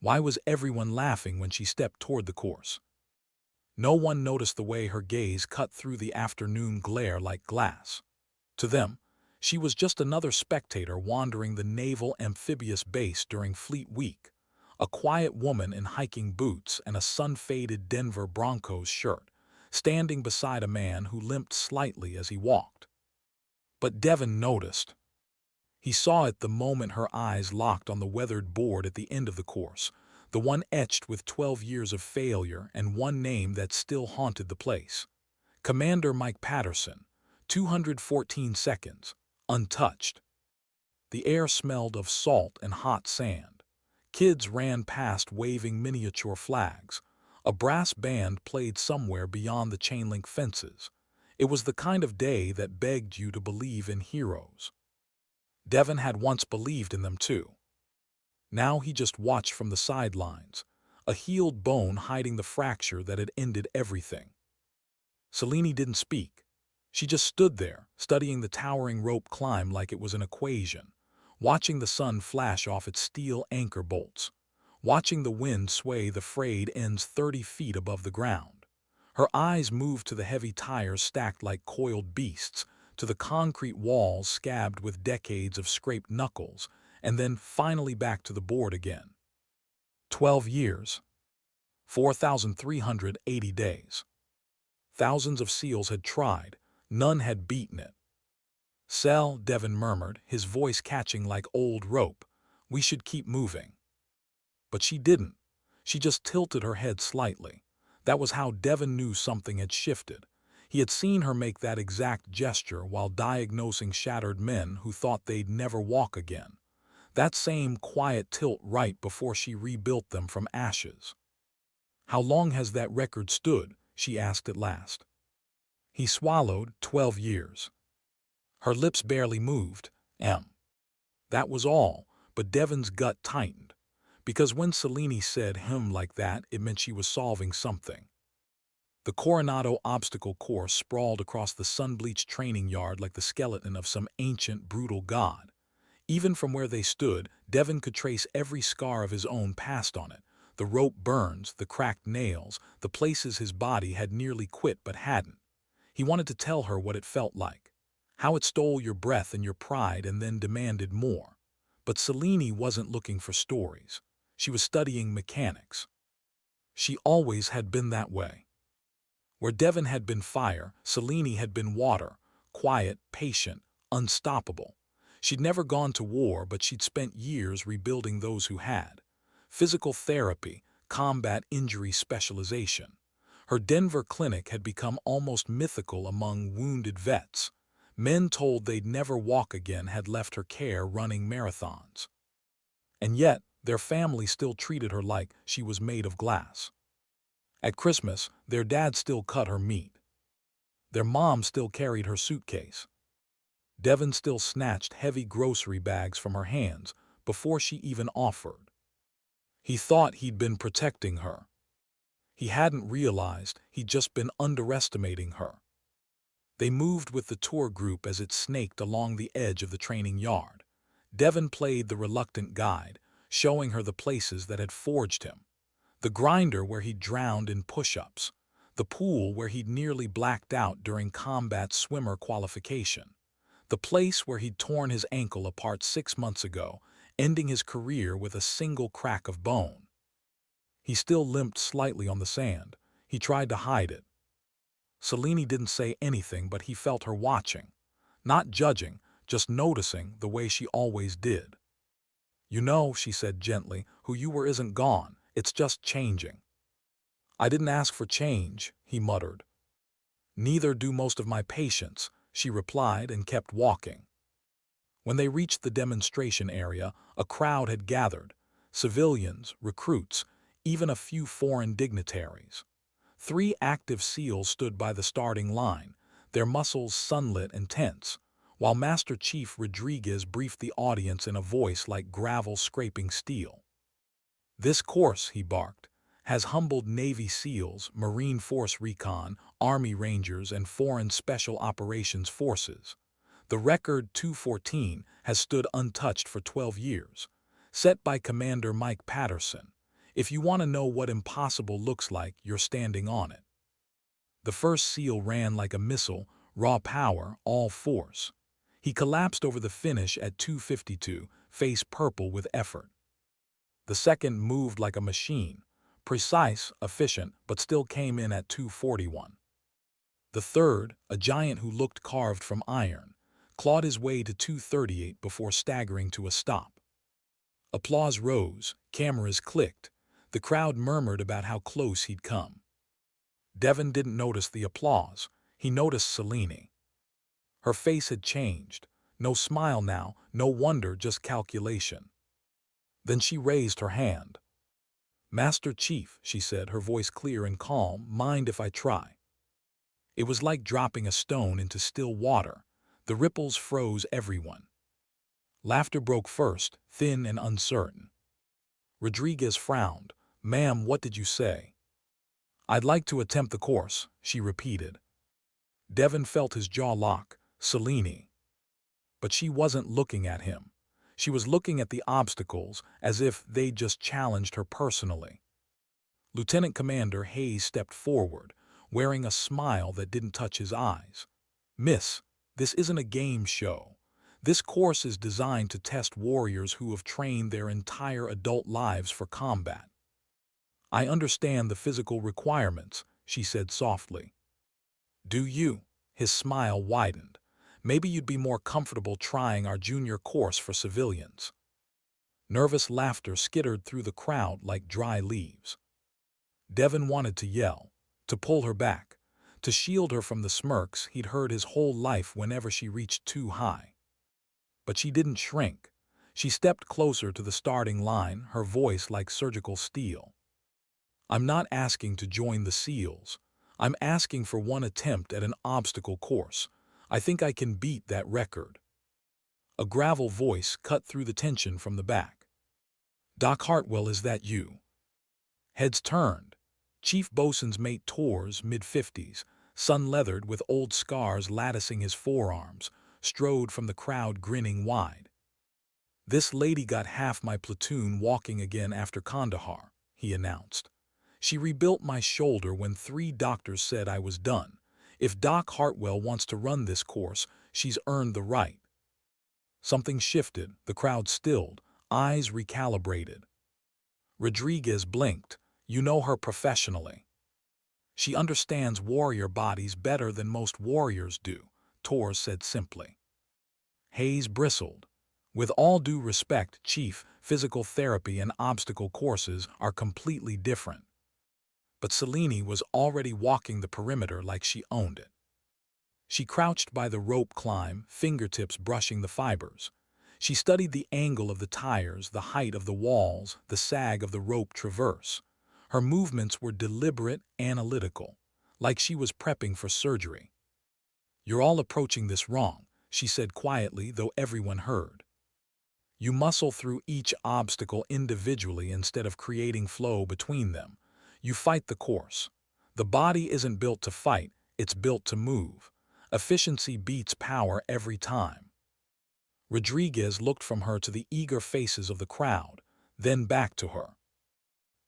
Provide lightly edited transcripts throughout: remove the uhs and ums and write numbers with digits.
Why was everyone laughing when she stepped toward the course? No one noticed the way her gaze cut through the afternoon glare like glass. To them, she was just another spectator wandering the Naval Amphibious Base during Fleet Week, a quiet woman in hiking boots and a sun-faded Denver Broncos shirt, standing beside a man who limped slightly as he walked. But Devon noticed. He saw it the moment her eyes locked on the weathered board at the end of the course, the one etched with 12 years of failure and one name that still haunted the place. Commander Mike Patterson, 214 seconds, untouched. The air smelled of salt and hot sand. Kids ran past waving miniature flags. A brass band played somewhere beyond the chain-link fences. It was the kind of day that begged you to believe in heroes. Devon had once believed in them too. Now he just watched from the sidelines, a healed bone hiding the fracture that had ended everything. Selene didn't speak. She just stood there, studying the towering rope climb like it was an equation, watching the sun flash off its steel anchor bolts, watching the wind sway the frayed ends 30 feet above the ground. Her eyes moved to the heavy tires stacked like coiled beasts, to the concrete walls scabbed with decades of scraped knuckles, and then finally back to the board again. 12 years. 4,380 days. Thousands of SEALs had tried. None had beaten it. "Sell," Devon murmured, his voice catching like old rope. "We should keep moving." But she didn't. She just tilted her head slightly. That was how Devon knew something had shifted. He had seen her make that exact gesture while diagnosing shattered men who thought they'd never walk again. That same quiet tilt right before she rebuilt them from ashes. "How long has that record stood?" she asked at last. He swallowed. 12 years. Her lips barely moved. That was all, but Devon's gut tightened. Because when Selene said like that, it meant she was solving something. The Coronado obstacle course sprawled across the sun-bleached training yard like the skeleton of some ancient, brutal god. Even from where they stood, Devon could trace every scar of his own past on it. The rope burns, the cracked nails, the places his body had nearly quit but hadn't. He wanted to tell her what it felt like, how it stole your breath and your pride and then demanded more. But Selene wasn't looking for stories. She was studying mechanics. She always had been that way. Where Devon had been fire, Selene had been water, quiet, patient, unstoppable. She'd never gone to war, but she'd spent years rebuilding those who had. Physical therapy, combat injury specialization. Her Denver clinic had become almost mythical among wounded vets. Men told they'd never walk again had left her care running marathons. And yet, their family still treated her like she was made of glass. At Christmas, their dad still cut her meat. Their mom still carried her suitcase. Devon still snatched heavy grocery bags from her hands before she even offered. He thought he'd been protecting her. He hadn't realized he'd just been underestimating her. They moved with the tour group as it snaked along the edge of the training yard. Devon played the reluctant guide, showing her the places that had forged him. The grinder where he'd drowned in push-ups. The pool where he'd nearly blacked out during combat swimmer qualification. The place where he'd torn his ankle apart 6 months ago, ending his career with a single crack of bone. He still limped slightly on the sand. He tried to hide it. Selene didn't say anything, but he felt her watching. Not judging, just noticing the way she always did. "You know," she said gently, "who you were isn't gone. It's just changing." "I didn't ask for change," he muttered. "Neither do most of my patients," she replied and kept walking. When they reached the demonstration area, a crowd had gathered. Civilians, recruits, even a few foreign dignitaries. 3 active SEALs stood by the starting line, their muscles sunlit and tense, while Master Chief Rodriguez briefed the audience in a voice like gravel scraping steel. "This course," he barked, "has humbled Navy SEALs, Marine Force Recon, Army Rangers, and Foreign Special Operations Forces. The record 214 has stood untouched for 12 years, set by Commander Mike Patterson. If you want to know what impossible looks like, you're standing on it. The first seal ran like a missile, raw power, all force. He collapsed over the finish at 252, face purple with effort. The second moved like a machine, precise, efficient, but still came in at 241. The third, a giant who looked carved from iron, clawed his way to 238 before staggering to a stop. Applause rose, cameras clicked. The crowd murmured about how close he'd come. Devon didn't notice the applause. He noticed Selene. Her face had changed. No smile now, no wonder, just calculation. Then she raised her hand. "Master Chief," she said, her voice clear and calm, "mind if I try?" It was like dropping a stone into still water. The ripples froze everyone. Laughter broke first, thin and uncertain. Rodriguez frowned. "Ma'am, what did you say?" "I'd like to attempt the course," she repeated. Devon felt his jaw lock. Selene. But she wasn't looking at him. She was looking at the obstacles, as if they'd just challenged her personally. Lieutenant Commander Hayes stepped forward, wearing a smile that didn't touch his eyes. "Miss, this isn't a game show. This course is designed to test warriors who have trained their entire adult lives for combat." "I understand the physical requirements," she said softly. "Do you?" His smile widened. "Maybe you'd be more comfortable trying our junior course for civilians." Nervous laughter skittered through the crowd like dry leaves. Devon wanted to yell, to pull her back, to shield her from the smirks he'd heard his whole life whenever she reached too high. But she didn't shrink. She stepped closer to the starting line, her voice like surgical steel. "I'm not asking to join the SEALs. I'm asking for one attempt at an obstacle course. I think I can beat that record." A gravel voice cut through the tension from the back. "Doc Hartwell, is that you?" Heads turned. Chief Bosun's mate Torres, mid-50s, sun-leathered with old scars latticing his forearms, strode from the crowd grinning wide. "This lady got half my platoon walking again after Kandahar," he announced. "She rebuilt my shoulder when 3 doctors said I was done. If Doc Hartwell wants to run this course, she's earned the right." Something shifted, the crowd stilled, eyes recalibrated. Rodriguez blinked. "You know her professionally." "She understands warrior bodies better than most warriors do," Torres said simply. Hayes bristled. "With all due respect, Chief, physical therapy and obstacle courses are completely different." But Selene was already walking the perimeter like she owned it. She crouched by the rope climb, fingertips brushing the fibers. She studied the angle of the tires, the height of the walls, the sag of the rope traverse. Her movements were deliberate, analytical, like she was prepping for surgery. "You're all approaching this wrong," she said quietly, though everyone heard. "You muscle through each obstacle individually instead of creating flow between them. You fight the course. The body isn't built to fight, it's built to move. Efficiency beats power every time." Rodriguez looked from her to the eager faces of the crowd, then back to her.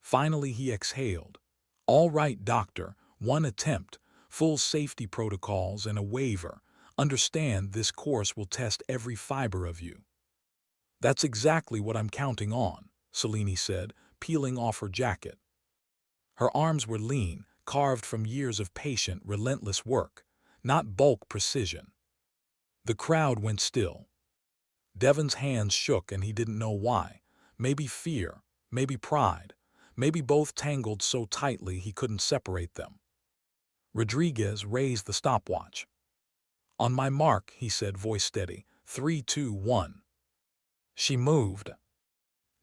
Finally he exhaled. "All right, doctor, one attempt, full safety protocols and a waiver. Understand, this course will test every fiber of you." "That's exactly what I'm counting on," Selene said, peeling off her jacket. Her arms were lean, carved from years of patient, relentless work, not bulk precision. The crowd went still. Devon's hands shook and he didn't know why. Maybe fear, maybe pride, maybe both tangled so tightly he couldn't separate them. Rodriguez raised the stopwatch. "On my mark," he said, voice steady. 3, 2, 1. She moved.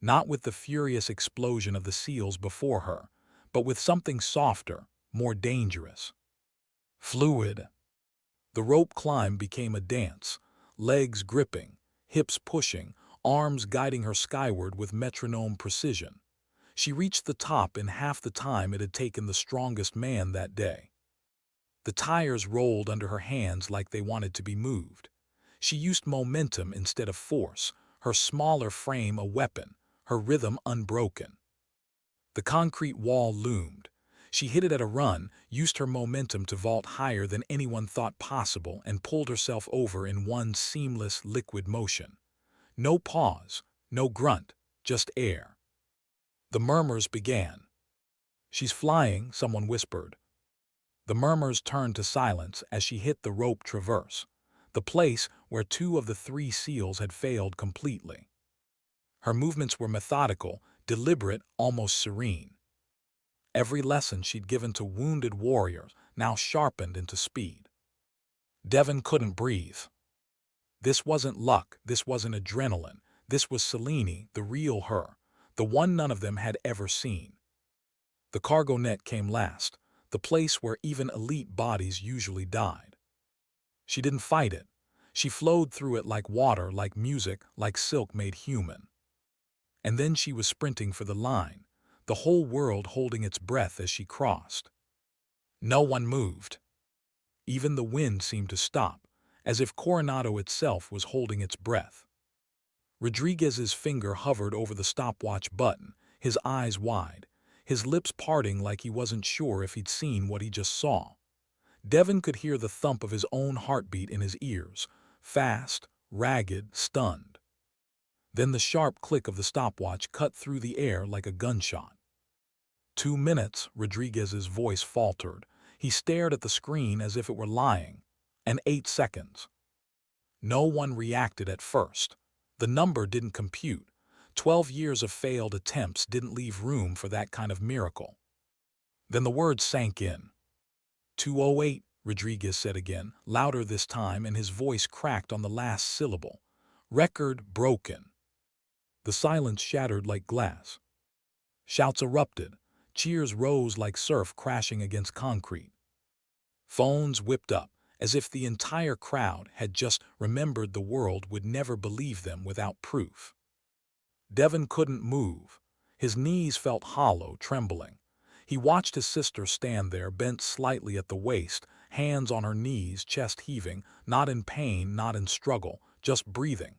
Not with the furious explosion of the SEALs before her, but with something softer, more dangerous. Fluid. The rope climb became a dance, legs gripping, hips pushing, arms guiding her skyward with metronome precision. She reached the top in half the time it had taken the strongest man that day. The tires rolled under her hands like they wanted to be moved. She used momentum instead of force, her smaller frame a weapon, her rhythm unbroken. The concrete wall loomed. She hit it at a run, used her momentum to vault higher than anyone thought possible, and pulled herself over in one seamless, liquid motion. No pause, no grunt, just air. The murmurs began. "She's flying," someone whispered. The murmurs turned to silence as she hit the rope traverse, the place where two of the three seals had failed completely. Her movements were methodical, deliberate, almost serene. Every lesson she'd given to wounded warriors now sharpened into speed. Devon couldn't breathe. This wasn't luck, this wasn't adrenaline, this was Selene, the real her, the one none of them had ever seen. The cargo net came last, the place where even elite bodies usually died. She didn't fight it. She flowed through it like water, like music, like silk made human. And then she was sprinting for the line, the whole world holding its breath as she crossed. No one moved. Even the wind seemed to stop, as if Coronado itself was holding its breath. Rodriguez's finger hovered over the stopwatch button, his eyes wide, his lips parting like he wasn't sure if he'd seen what he just saw. Devon could hear the thump of his own heartbeat in his ears, fast, ragged, stunned. Then the sharp click of the stopwatch cut through the air like a gunshot. 2 minutes, Rodriguez's voice faltered. He stared at the screen as if it were lying. And 8 seconds. No one reacted at first. The number didn't compute. 12 years of failed attempts didn't leave room for that kind of miracle. Then the words sank in. 2:08, Rodriguez said again, louder this time, and his voice cracked on the last syllable. Record broken. The silence shattered like glass. Shouts erupted. Cheers rose like surf crashing against concrete. Phones whipped up, as if the entire crowd had just remembered the world would never believe them without proof. Devon couldn't move. His knees felt hollow, trembling. He watched his sister stand there, bent slightly at the waist, hands on her knees, chest heaving, not in pain, not in struggle, just breathing,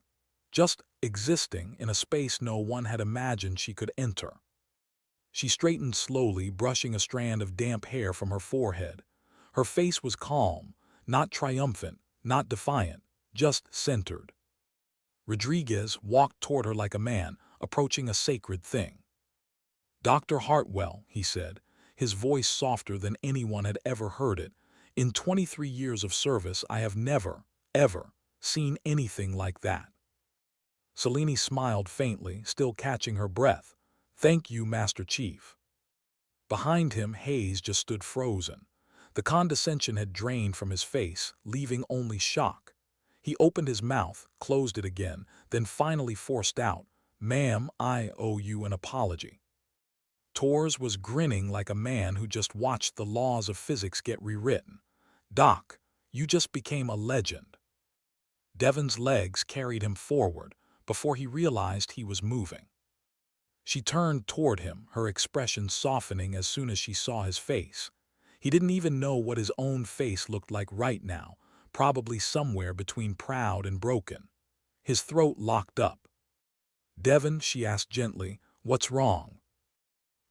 just existing in a space no one had imagined she could enter. She straightened slowly, brushing a strand of damp hair from her forehead. Her face was calm, not triumphant, not defiant, just centered. Rodriguez walked toward her like a man, approaching a sacred thing. "Dr. Hartwell," he said, his voice softer than anyone had ever heard it, "in 23 years of service I have never, ever, seen anything like that." Selene smiled faintly, still catching her breath. "Thank you, Master Chief." Behind him, Hayes just stood frozen. The condescension had drained from his face, leaving only shock. He opened his mouth, closed it again, then finally forced out, "Ma'am, I owe you an apology." Torres was grinning like a man who just watched the laws of physics get rewritten. "Doc, you just became a legend." Devon's legs carried him forward before he realized he was moving. She turned toward him, her expression softening as soon as she saw his face. He didn't even know what his own face looked like right now, probably somewhere between proud and broken. His throat locked up. "Devon," she asked gently, "what's wrong?"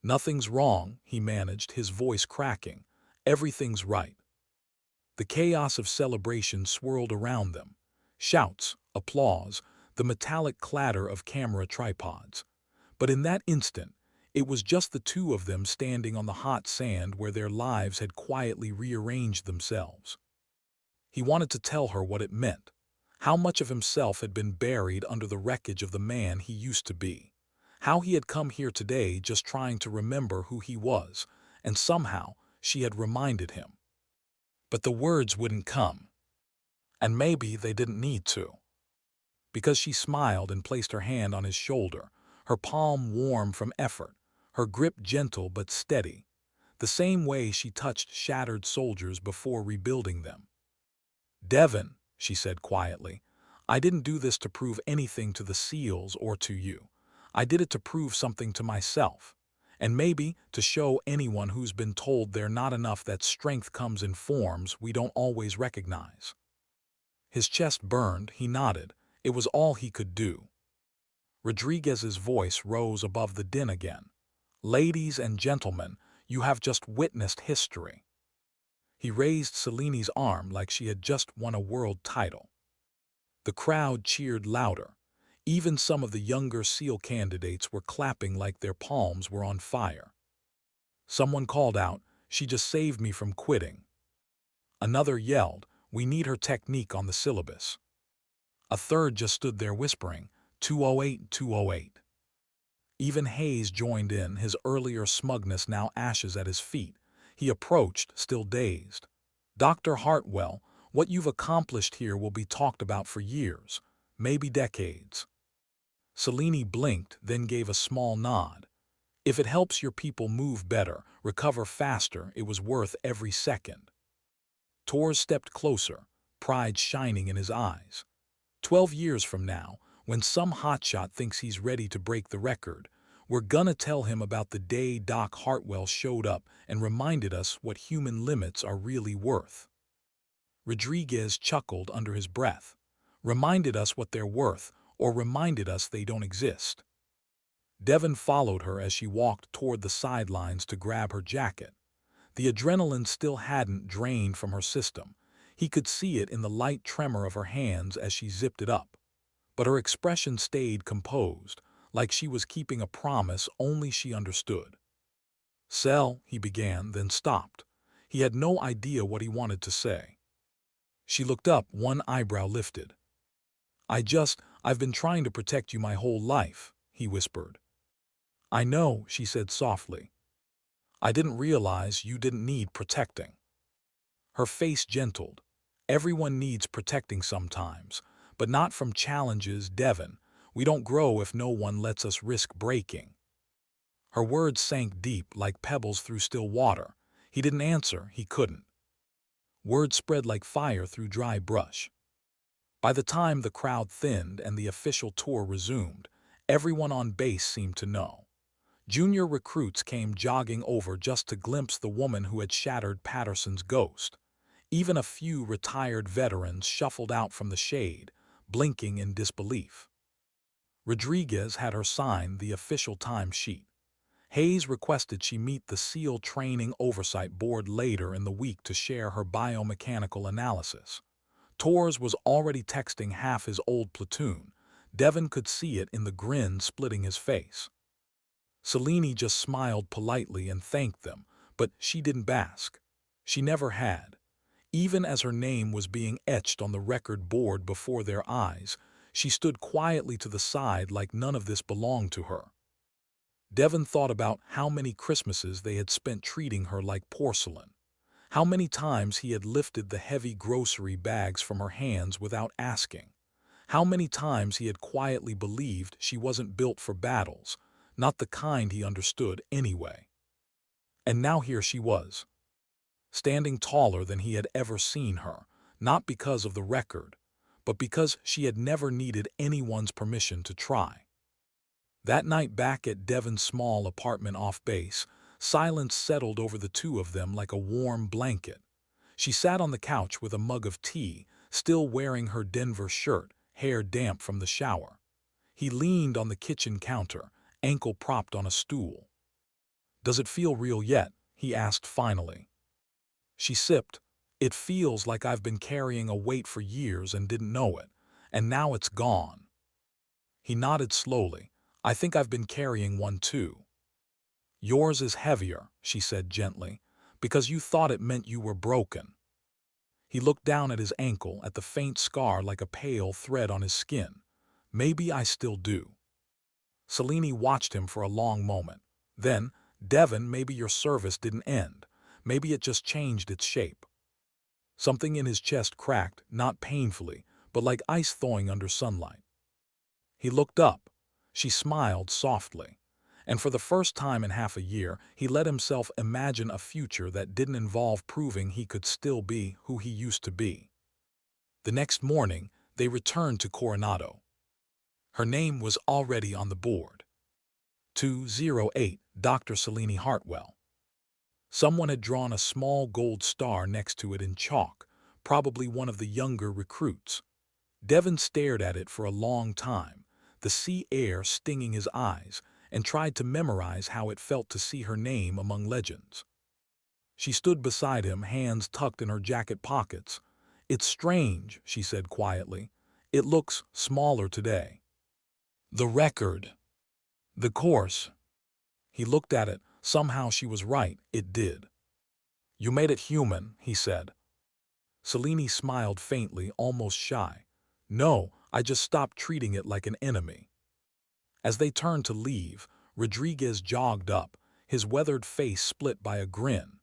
"Nothing's wrong," he managed, his voice cracking. "Everything's right." The chaos of celebration swirled around them. Shouts, applause, the metallic clatter of camera tripods. But in that instant, it was just the two of them standing on the hot sand where their lives had quietly rearranged themselves. He wanted to tell her what it meant, how much of himself had been buried under the wreckage of the man he used to be, how he had come here today just trying to remember who he was, and somehow she had reminded him. But the words wouldn't come. And maybe they didn't need to. Because she smiled and placed her hand on his shoulder, her palm warm from effort, her grip gentle but steady, the same way she touched shattered soldiers before rebuilding them. "Devon," she said quietly, "I didn't do this to prove anything to the SEALs or to you. I did it to prove something to myself, and maybe to show anyone who's been told they're not enough that strength comes in forms we don't always recognize." His chest burned, he nodded. It was all he could do. Rodriguez's voice rose above the din again. Ladies and gentlemen, you have just witnessed history. He raised Seleni's arm like she had just won a world title. The crowd cheered louder. Even some of the younger SEAL candidates were clapping like their palms were on fire. Someone called out, "She just saved me from quitting." Another yelled, "We need her technique on the syllabus." A third just stood there whispering, 208, 208. Even Hayes joined in, his earlier smugness now ashes at his feet. He approached, still dazed. "Dr. Hartwell, what you've accomplished here will be talked about for years, maybe decades." Selene blinked, then gave a small nod. "If it helps your people move better, recover faster, it was worth every second." Torres stepped closer, pride shining in his eyes. 12 years from now, when some hotshot thinks he's ready to break the record, we're gonna tell him about the day Doc Hartwell showed up and reminded us what human limits are really worth. Rodriguez chuckled under his breath. Reminded us what they're worth, or reminded us they don't exist. Devon followed her as she walked toward the sidelines to grab her jacket. The adrenaline still hadn't drained from her system. He could see it in the light tremor of her hands as she zipped it up. But her expression stayed composed, like she was keeping a promise only she understood. "Sell," he began, then stopped. He had no idea what he wanted to say. She looked up, one eyebrow lifted. I've been trying to protect you my whole life," he whispered. "I know," she said softly. "I didn't realize you didn't need protecting." Her face gentled. "Everyone needs protecting sometimes, but not from challenges, Devon. We don't grow if no one lets us risk breaking." Her words sank deep like pebbles through still water. He didn't answer, he couldn't. Words spread like fire through dry brush. By the time the crowd thinned and the official tour resumed, everyone on base seemed to know. Junior recruits came jogging over just to glimpse the woman who had shattered Patterson's ghost. Even a few retired veterans shuffled out from the shade, blinking in disbelief. Rodriguez had her sign the official timesheet. Hayes requested she meet the SEAL Training Oversight Board later in the week to share her biomechanical analysis. Torres was already texting half his old platoon. Devon could see it in the grin splitting his face. Selene just smiled politely and thanked them, but she didn't bask. She never had. Even as her name was being etched on the record board before their eyes, she stood quietly to the side like none of this belonged to her. Devon thought about how many Christmases they had spent treating her like porcelain. How many times he had lifted the heavy grocery bags from her hands without asking. How many times he had quietly believed she wasn't built for battles, not the kind he understood anyway. And now here she was, standing taller than he had ever seen her, not because of the record, but because she had never needed anyone's permission to try. That night back at Devon's small apartment off base, silence settled over the two of them like a warm blanket. She sat on the couch with a mug of tea, still wearing her Denver shirt, hair damp from the shower. He leaned on the kitchen counter, ankle propped on a stool. "Does it feel real yet?" he asked finally. She sipped. "It feels like I've been carrying a weight for years and didn't know it, and now it's gone." He nodded slowly. "I think I've been carrying one too." "Yours is heavier," she said gently, "because you thought it meant you were broken." He looked down at his ankle, at the faint scar like a pale thread on his skin. "Maybe I still do." Selene watched him for a long moment. Then, "Devon, maybe your service didn't end. Maybe it just changed its shape." Something in his chest cracked, not painfully, but like ice thawing under sunlight. He looked up. She smiled softly. And for the first time in half a year, he let himself imagine a future that didn't involve proving he could still be who he used to be. The next morning, they returned to Coronado. Her name was already on the board. 208, Dr. Selene Hartwell. Someone had drawn a small gold star next to it in chalk, probably one of the younger recruits. Devon stared at it for a long time, the sea air stinging his eyes, and tried to memorize how it felt to see her name among legends. She stood beside him, hands tucked in her jacket pockets. "It's strange," she said quietly. "It looks smaller today." "The record. The course." He looked at it. Somehow she was right. It did. "You made it human," he said. Selene smiled faintly, almost shy. "No, I just stopped treating it like an enemy." As they turned to leave, Rodriguez jogged up, his weathered face split by a grin.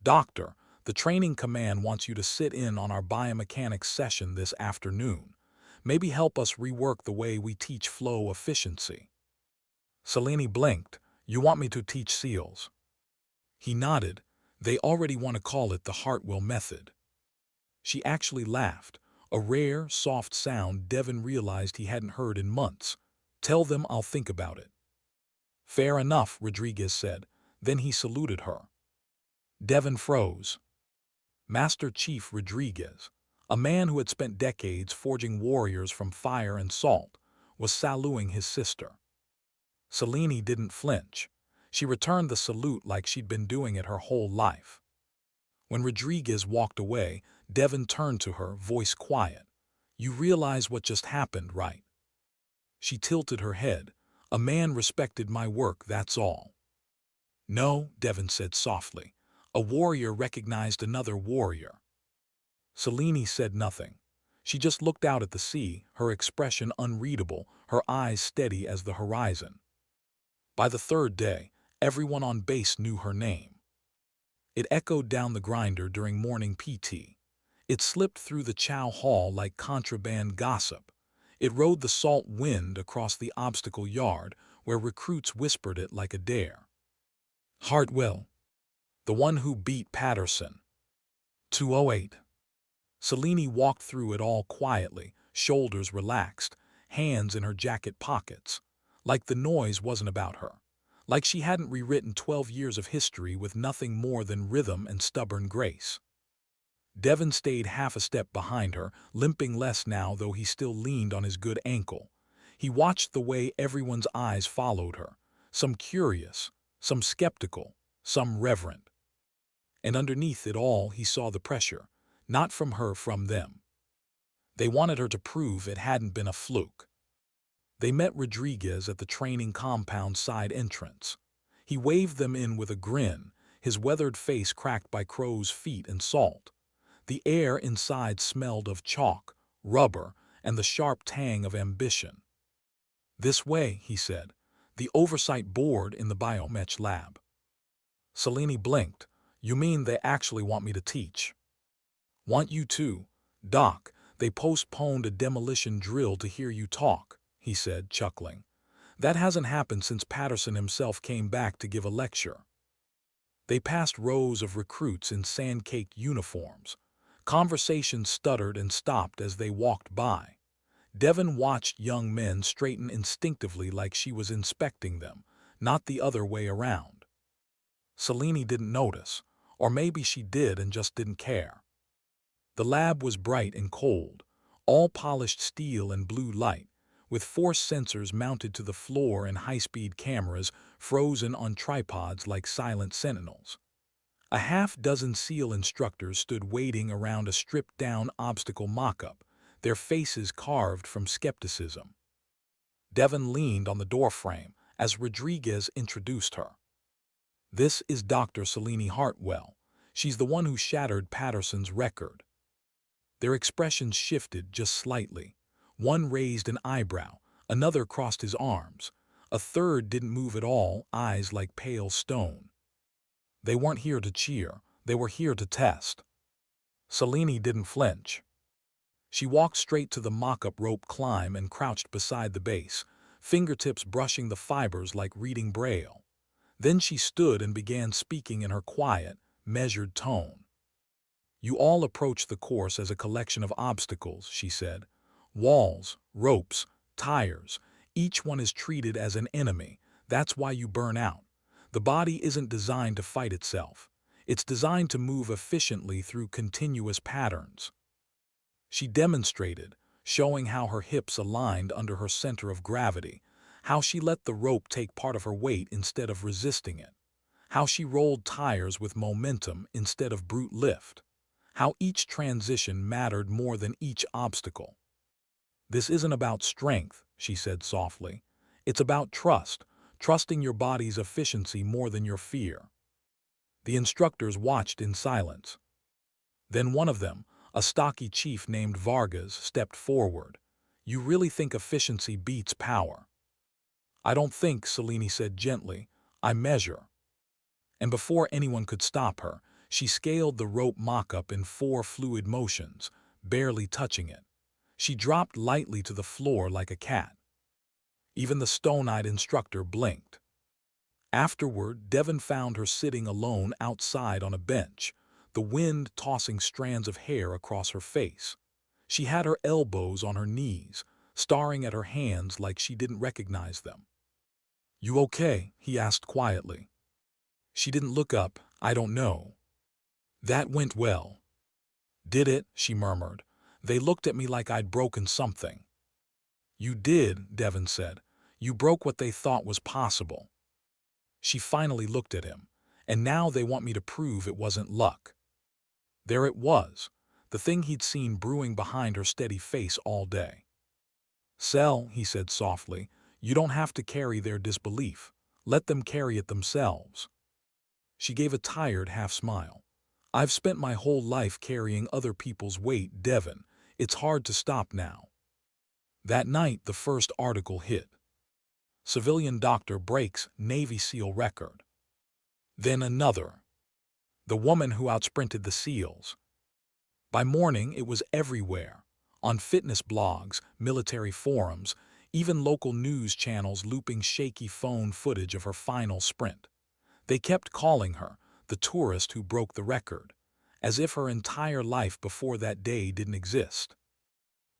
"Doctor, the training command wants you to sit in on our biomechanics session this afternoon. Maybe help us rework the way we teach flow efficiency." Selene blinked. "You want me to teach SEALs?" He nodded. "They already want to call it the Hartwell method." She actually laughed, a rare, soft sound Devon realized he hadn't heard in months. "Tell them I'll think about it." "Fair enough," Rodriguez said. Then he saluted her. Devon froze. Master Chief Rodriguez, a man who had spent decades forging warriors from fire and salt, was saluting his sister. Selene didn't flinch. She returned the salute like she'd been doing it her whole life. When Rodriguez walked away, Devon turned to her, voice quiet. "You realize what just happened, right?" She tilted her head. "A man respected my work, that's all." "No," Devon said softly. "A warrior recognized another warrior." Selene said nothing. She just looked out at the sea, her expression unreadable, her eyes steady as the horizon. By the third day, everyone on base knew her name. It echoed down the grinder during morning PT. It slipped through the chow hall like contraband gossip. It rode the salt wind across the obstacle yard, where recruits whispered it like a dare. "Hartwell, the one who beat Patterson. 208. Selene walked through it all quietly, shoulders relaxed, hands in her jacket pockets. Like the noise wasn't about her. Like she hadn't rewritten 12 years of history with nothing more than rhythm and stubborn grace. Devon stayed half a step behind her, limping less now though he still leaned on his good ankle. He watched the way everyone's eyes followed her, some curious, some skeptical, some reverent. And underneath it all he saw the pressure, not from her, from them. They wanted her to prove it hadn't been a fluke. They met Rodriguez at the training compound side entrance. He waved them in with a grin, his weathered face cracked by crow's feet and salt. The air inside smelled of chalk, rubber, and the sharp tang of ambition. "This way," he said, "the oversight board in the biomech lab." Selene blinked. "You mean they actually want me to teach?" "Want you to, Doc. They postponed a demolition drill to hear you talk," he said, chuckling. "That hasn't happened since Patterson himself came back to give a lecture." They passed rows of recruits in sand-caked uniforms. Conversation stuttered and stopped as they walked by. Devon watched young men straighten instinctively like she was inspecting them, not the other way around. Selene didn't notice, or maybe she did and just didn't care. The lab was bright and cold, all polished steel and blue light, with force sensors mounted to the floor and high-speed cameras frozen on tripods like silent sentinels. A half-dozen SEAL instructors stood waiting around a stripped-down obstacle mock-up, their faces carved from skepticism. Devon leaned on the doorframe as Rodriguez introduced her. "This is Dr. Selene Hartwell. She's the one who shattered Patterson's record." Their expressions shifted just slightly. One raised an eyebrow, another crossed his arms. A third didn't move at all, eyes like pale stone. They weren't here to cheer, they were here to test. Selene didn't flinch. She walked straight to the mock-up rope climb and crouched beside the base, fingertips brushing the fibers like reading Braille. Then she stood and began speaking in her quiet, measured tone. "You all approach the course as a collection of obstacles," she said. "Walls, ropes, tires, each one is treated as an enemy. That's why you burn out. The body isn't designed to fight itself. It's designed to move efficiently through continuous patterns." She demonstrated, showing how her hips aligned under her center of gravity, How she let the rope take part of her weight instead of resisting it. How she rolled tires with momentum instead of brute lift. How each transition mattered more than each obstacle. "This isn't about strength," she said softly. "It's about trust, trusting your body's efficiency more than your fear." The instructors watched in silence. Then one of them, a stocky chief named Vargas, stepped forward. "You really think efficiency beats power?" "I don't think," Selene said gently. "I measure." And before anyone could stop her, she scaled the rope mock-up in 4 fluid motions, barely touching it. She dropped lightly to the floor like a cat. Even the stone-eyed instructor blinked. Afterward, Devon found her sitting alone outside on a bench, the wind tossing strands of hair across her face. She had her elbows on her knees, staring at her hands like she didn't recognize them. "You okay?" he asked quietly. She didn't look up. "I don't know." "That went well." "Did it?" she murmured. "They looked at me like I'd broken something." "You did," Devon said. "You broke what they thought was possible." She finally looked at him. "And now they want me to prove it wasn't luck." There it was, the thing he'd seen brewing behind her steady face all day. "Sel," he said softly, "you don't have to carry their disbelief. Let them carry it themselves." She gave a tired half-smile. "I've spent my whole life carrying other people's weight, Devon. It's hard to stop now." That night, the first article hit. "Civilian doctor breaks Navy SEAL record." Then another. "The woman who outsprinted the SEALs." By morning, it was everywhere. On fitness blogs, military forums, even local news channels looping shaky phone footage of her final sprint. They kept calling her the tourist who broke the record, as if her entire life before that day didn't exist.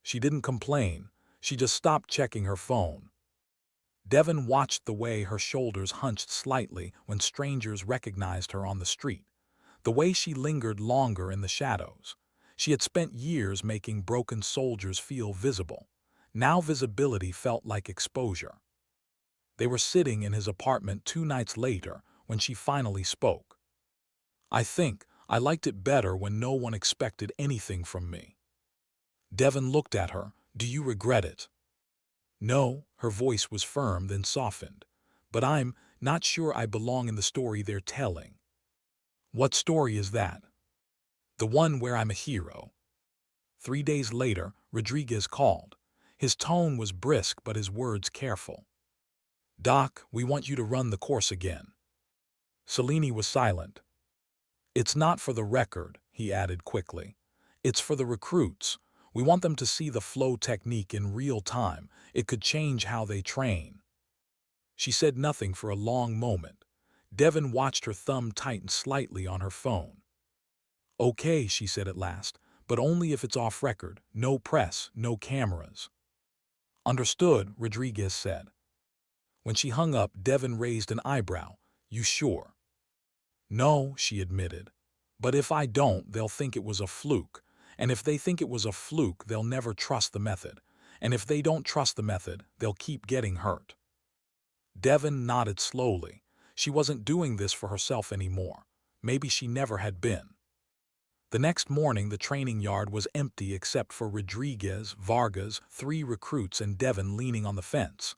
She didn't complain. She just stopped checking her phone. Devon watched the way her shoulders hunched slightly when strangers recognized her on the street, the way she lingered longer in the shadows. She had spent years making broken soldiers feel visible. Now visibility felt like exposure. They were sitting in his apartment 2 nights later when she finally spoke. "I think I liked it better when no one expected anything from me." Devon looked at her. "Do you regret it?" "No," her voice was firm then softened. "But I'm not sure I belong in the story they're telling." "What story is that?" "The one where I'm a hero." 3 days later, Rodriguez called. His tone was brisk but his words careful. "Doc, we want you to run the course again." Selene was silent. "It's not for the record," he added quickly. "It's for the recruits. We want them to see the flow technique in real time. It could change how they train." She said nothing for a long moment. Devon watched her thumb tighten slightly on her phone. "Okay," she said at last, "but only if it's off record. No press, no cameras." "Understood," Rodriguez said. When she hung up, Devon raised an eyebrow. "You sure?" "No," she admitted. "But if I don't, they'll think it was a fluke. And if they think it was a fluke, they'll never trust the method. And if they don't trust the method, they'll keep getting hurt." Devon nodded slowly. She wasn't doing this for herself anymore. Maybe she never had been. The next morning, the training yard was empty except for Rodriguez, Vargas, 3 recruits, and Devon leaning on the fence.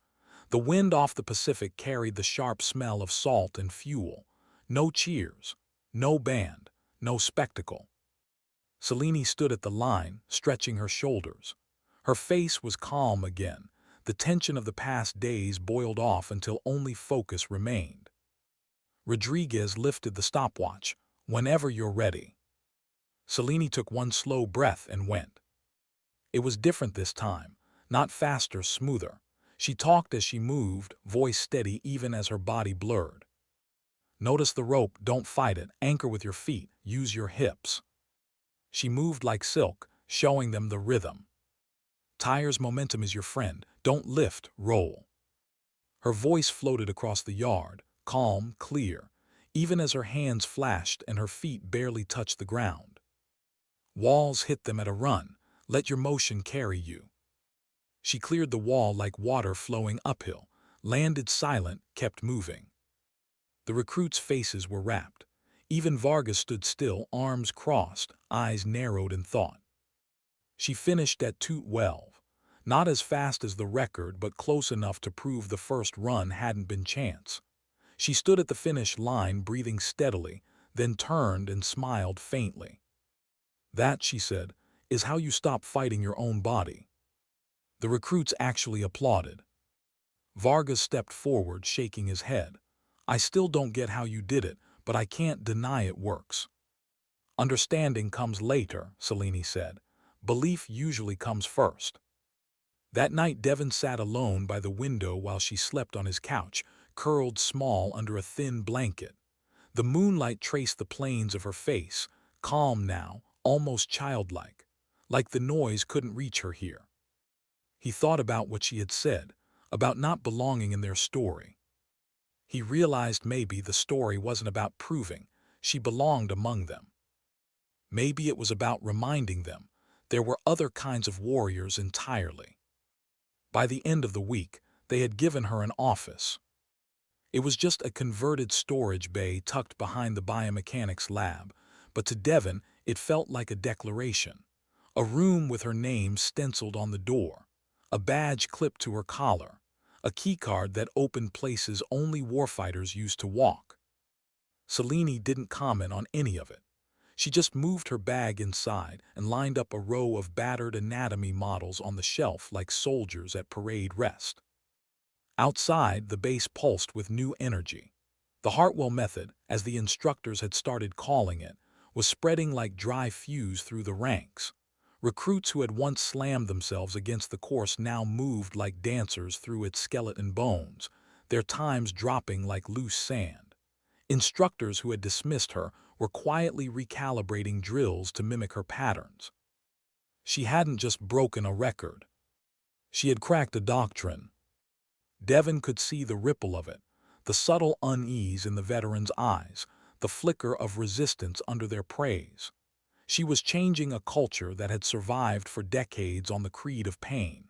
The wind off the Pacific carried the sharp smell of salt and fuel. No cheers, no band, no spectacle. Selene stood at the line, stretching her shoulders. Her face was calm again. The tension of the past days boiled off until only focus remained. Rodriguez lifted the stopwatch. "Whenever you're ready." Selene took one slow breath and went. It was different this time, not faster, smoother. She talked as she moved, voice steady even as her body blurred. "Notice the rope, don't fight it, anchor with your feet, use your hips." She moved like silk, showing them the rhythm. "Tire's momentum is your friend, don't lift, roll." Her voice floated across the yard, calm, clear, even as her hands flashed and her feet barely touched the ground. "Walls hit them at a run, let your motion carry you." She cleared the wall like water flowing uphill, landed silent, kept moving. The recruits' faces were rapt. Even Vargas stood still, arms crossed, eyes narrowed in thought. She finished at 2:12. Not as fast as the record, but close enough to prove the first run hadn't been chance. She stood at the finish line, breathing steadily, then turned and smiled faintly. "That," she said, "is how you stop fighting your own body." The recruits actually applauded. Vargas stepped forward, shaking his head. "I still don't get how you did it, but I can't deny it works." "Understanding comes later," Selene said. "Belief usually comes first." That night Devon sat alone by the window while she slept on his couch, curled small under a thin blanket. The moonlight traced the planes of her face, calm now, almost childlike, like the noise couldn't reach her here. He thought about what she had said, about not belonging in their story. He realized maybe the story wasn't about proving she belonged among them. Maybe it was about reminding them there were other kinds of warriors entirely. By the end of the week, they had given her an office. It was just a converted storage bay tucked behind the biomechanics lab, but to Devon it felt like a declaration. A room with her name stenciled on the door, a badge clipped to her collar, a keycard that opened places only warfighters used to walk. Selene didn't comment on any of it. She just moved her bag inside and lined up a row of battered anatomy models on the shelf like soldiers at parade rest. Outside, the base pulsed with new energy. The Hartwell method, as the instructors had started calling it, was spreading like dry fuse through the ranks. Recruits who had once slammed themselves against the course now moved like dancers through its skeleton bones, their times dropping like loose sand. Instructors who had dismissed her were quietly recalibrating drills to mimic her patterns. She hadn't just broken a record. She had cracked a doctrine. Devon could see the ripple of it, the subtle unease in the veterans' eyes, the flicker of resistance under their praise. She was changing a culture that had survived for decades on the creed of pain.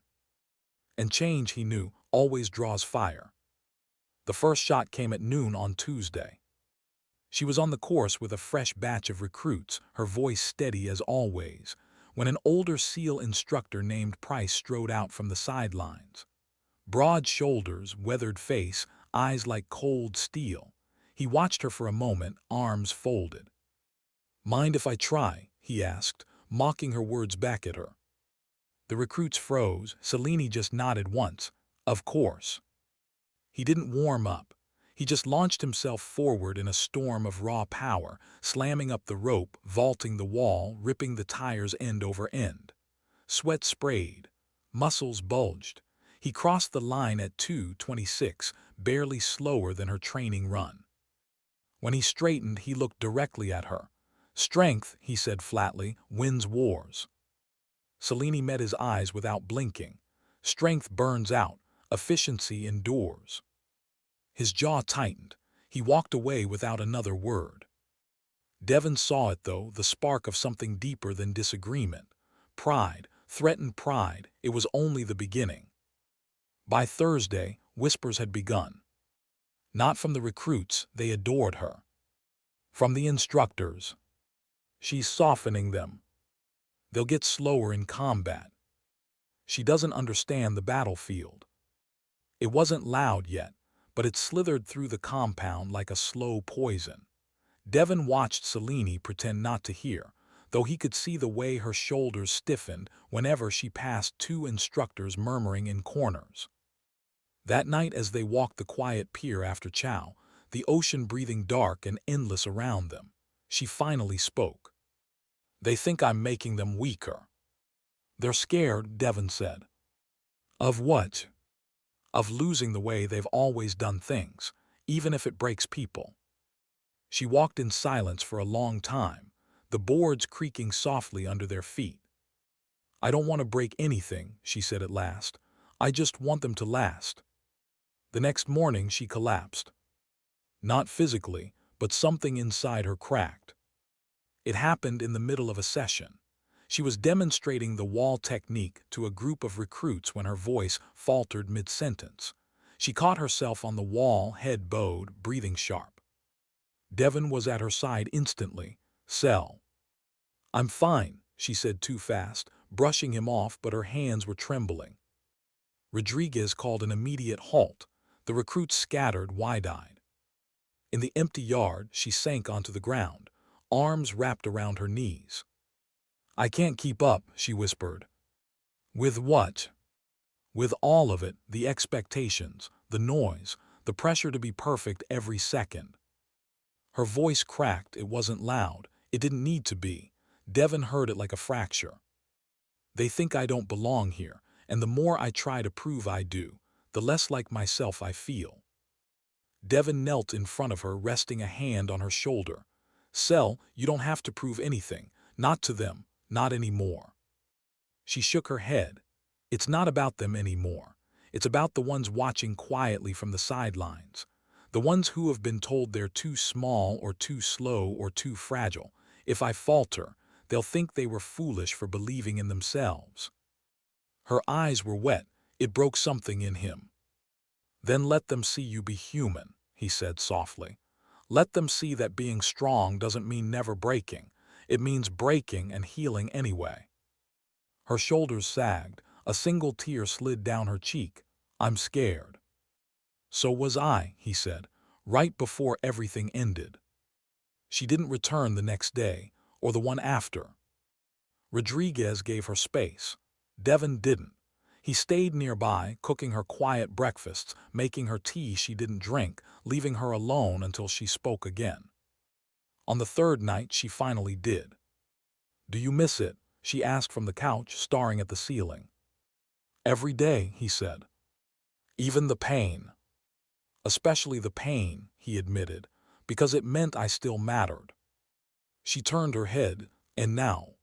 And change, he knew, always draws fire. The first shot came at noon on Tuesday. She was on the course with a fresh batch of recruits, her voice steady as always, when an older SEAL instructor named Price strode out from the sidelines. Broad shoulders, weathered face, eyes like cold steel. He watched her for a moment, arms folded. "Mind if I try?" he asked, mocking her words back at her. The recruits froze. Selene just nodded once. "Of course." He didn't warm up. He just launched himself forward in a storm of raw power, slamming up the rope, vaulting the wall, ripping the tires end over end. Sweat sprayed. Muscles bulged. He crossed the line at 2:26, barely slower than her training run. When he straightened, he looked directly at her. "Strength," he said flatly, "wins wars." Selene met his eyes without blinking. "Strength burns out. Efficiency endures." His jaw tightened. He walked away without another word. Devon saw it, though, the spark of something deeper than disagreement. Pride, threatened pride. It was only the beginning. By Thursday, whispers had begun. Not from the recruits, they adored her. From the instructors. "She's softening them. They'll get slower in combat. She doesn't understand the battlefield." It wasn't loud yet, but it slithered through the compound like a slow poison. Devon watched Selene pretend not to hear, though he could see the way her shoulders stiffened whenever she passed two instructors murmuring in corners. That night, as they walked the quiet pier after chow, the ocean breathing dark and endless around them, she finally spoke. "They think I'm making them weaker." "They're scared," Devon said. "Of what?" "Of losing the way they've always done things, even if it breaks people." She walked in silence for a long time, the boards creaking softly under their feet. "I don't want to break anything," she said at last. "I just want them to last." The next morning she collapsed. Not physically, but something inside her cracked. It happened in the middle of a session. She was demonstrating the wall technique to a group of recruits when her voice faltered mid-sentence. She caught herself on the wall, head bowed, breathing sharp. Devon was at her side instantly. "Sell." "I'm fine," she said too fast, brushing him off, but her hands were trembling. Rodriguez called an immediate halt. The recruits scattered wide-eyed. In the empty yard, she sank onto the ground, arms wrapped around her knees. "I can't keep up," she whispered. "With what?" "With all of it, the expectations, the noise, the pressure to be perfect every second." Her voice cracked. It wasn't loud. It didn't need to be. Devon heard it like a fracture. "They think I don't belong here, and the more I try to prove I do, the less like myself I feel." Devon knelt in front of her, resting a hand on her shoulder. "Sel, you don't have to prove anything. Not to them. Not anymore." She shook her head. "It's not about them anymore. It's about the ones watching quietly from the sidelines. The ones who have been told they're too small or too slow or too fragile. If I falter, they'll think they were foolish for believing in themselves." Her eyes were wet. It broke something in him. "Then let them see you be human," he said softly. "Let them see that being strong doesn't mean never breaking. It means breaking and healing anyway." Her shoulders sagged. A single tear slid down her cheek. "I'm scared." "So was I," he said, "right before everything ended." She didn't return the next day, or the one after. Rodriguez gave her space. Devon didn't. He stayed nearby, cooking her quiet breakfasts, making her tea she didn't drink, leaving her alone until she spoke again. On the third night, she finally did. "Do you miss it?" she asked from the couch, staring at the ceiling. "Every day," he said. "Even the pain." "Especially the pain," he admitted, "because it meant I still mattered." She turned her head. "And now?"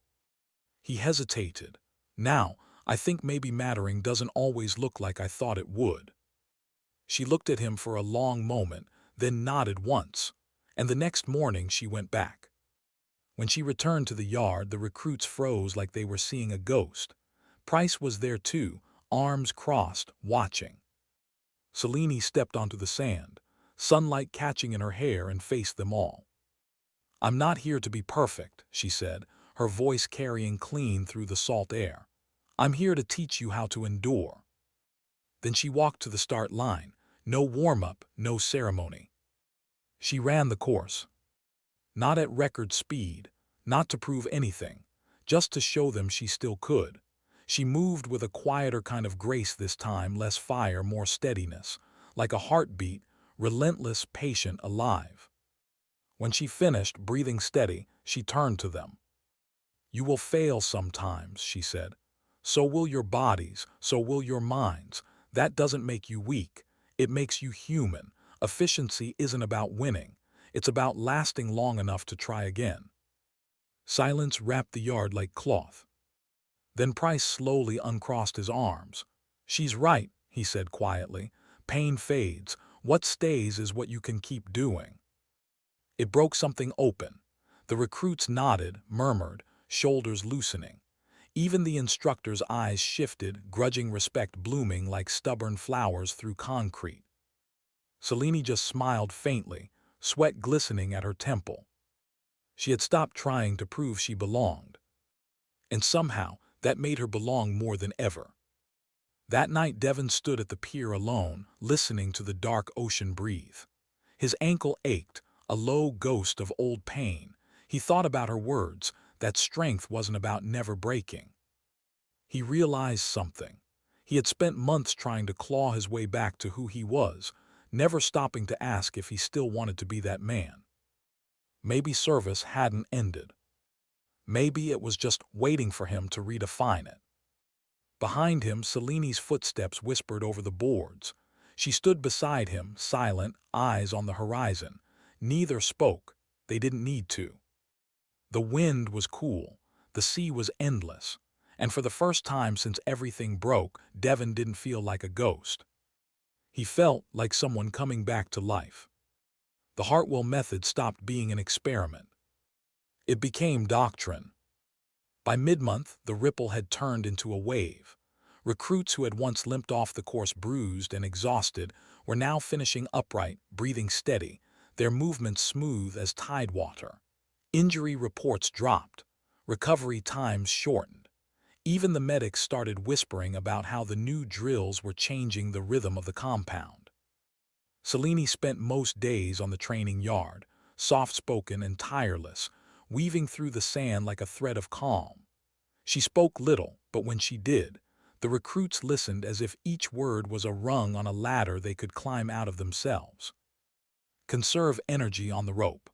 He hesitated. "Now, I think maybe mattering doesn't always look like I thought it would." She looked at him for a long moment, then nodded once, and the next morning she went back. When she returned to the yard, the recruits froze like they were seeing a ghost. Price was there too, arms crossed, watching. Selene stepped onto the sand, sunlight catching in her hair, and faced them all. "I'm not here to be perfect," she said, her voice carrying clean through the salt air. "I'm here to teach you how to endure." Then she walked to the start line. No warm-up, no ceremony. She ran the course. Not at record speed, not to prove anything, just to show them she still could. She moved with a quieter kind of grace this time, less fire, more steadiness, like a heartbeat, relentless, patient, alive. When she finished, breathing steady, she turned to them. "You will fail sometimes," she said. "So will your bodies, so will your minds. That doesn't make you weak. It makes you human. Efficiency isn't about winning. It's about lasting long enough to try again." Silence wrapped the yard like cloth. Then Price slowly uncrossed his arms. "She's right," he said quietly. "Pain fades. What stays is what you can keep doing." It broke something open. The recruits nodded, murmured, shoulders loosening. Even the instructor's eyes shifted, grudging respect blooming like stubborn flowers through concrete. Selene just smiled faintly, sweat glistening at her temple. She had stopped trying to prove she belonged. And somehow, that made her belong more than ever. That night Devon stood at the pier alone, listening to the dark ocean breathe. His ankle ached, a low ghost of old pain. He thought about her words, that strength wasn't about never breaking. He realized something. He had spent months trying to claw his way back to who he was, never stopping to ask if he still wanted to be that man. Maybe service hadn't ended. Maybe it was just waiting for him to redefine it. Behind him, Selene's footsteps whispered over the boards. She stood beside him, silent, eyes on the horizon. Neither spoke. They didn't need to. The wind was cool. The sea was endless. And for the first time since everything broke, Devon didn't feel like a ghost. He felt like someone coming back to life. The Hartwell method stopped being an experiment. It became doctrine. By mid-month, the ripple had turned into a wave. Recruits who had once limped off the course bruised and exhausted were now finishing upright, breathing steady, their movements smooth as tide water. Injury reports dropped. Recovery times shortened. Even the medics started whispering about how the new drills were changing the rhythm of the compound. Selene spent most days on the training yard, soft-spoken and tireless, weaving through the sand like a thread of calm. She spoke little, but when she did, the recruits listened as if each word was a rung on a ladder they could climb out of themselves. Conserve energy on the rope.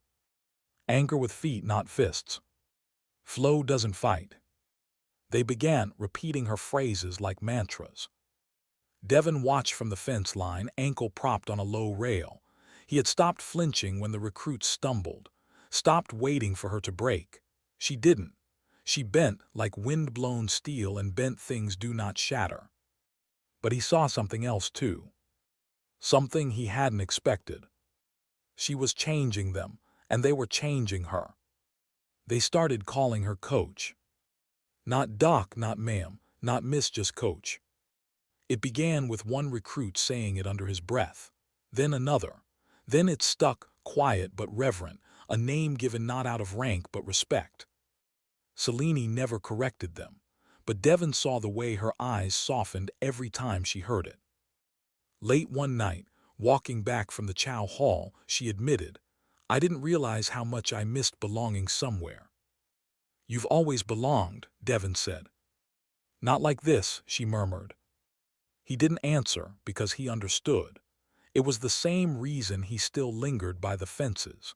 Anchor with feet, not fists. Flow doesn't fight. They began repeating her phrases like mantras. Devon watched from the fence line, ankle propped on a low rail. He had stopped flinching when the recruits stumbled, stopped waiting for her to break. She didn't. She bent like wind-blown steel, and bent things do not shatter. But he saw something else too. Something he hadn't expected. She was changing them, and they were changing her. They started calling her coach. Not doc, not ma'am, not miss, just coach. It began with one recruit saying it under his breath, then another. Then it stuck, quiet but reverent, a name given not out of rank but respect. Selene never corrected them, but Devon saw the way her eyes softened every time she heard it. Late one night, walking back from the chow hall, she admitted, "I didn't realize how much I missed belonging somewhere." "You've always belonged," Devon said. "Not like this," she murmured. He didn't answer because he understood. It was the same reason he still lingered by the fences.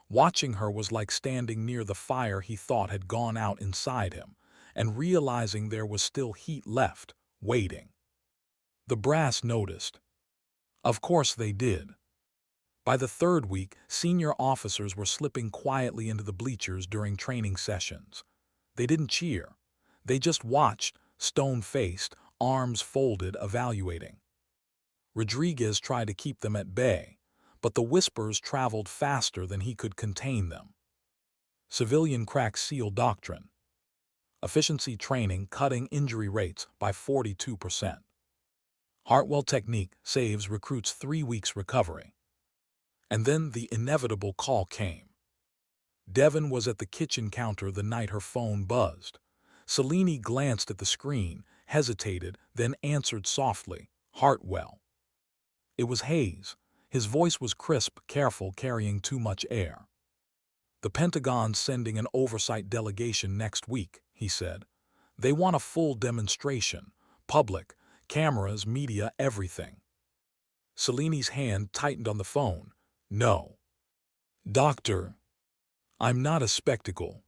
Watching her was like standing near the fire he thought had gone out inside him, and realizing there was still heat left, waiting. The brass noticed. Of course they did. By the third week, senior officers were slipping quietly into the bleachers during training sessions. They didn't cheer. They just watched, stone-faced, arms folded, evaluating. Rodriguez tried to keep them at bay, but the whispers traveled faster than he could contain them. Civilian crack seal doctrine. Efficiency training cutting injury rates by 42%. Hartwell technique saves recruits 3 weeks recovery. And then the inevitable call came. Devon was at the kitchen counter the night her phone buzzed. Selene glanced at the screen, hesitated, then answered softly, "Hartwell." It was Hayes. His voice was crisp, careful, carrying too much air. "The Pentagon's sending an oversight delegation next week," he said. "They want a full demonstration. Public, cameras, media, everything." Selene's hand tightened on the phone. "No. Doctor, I'm not a spectacle."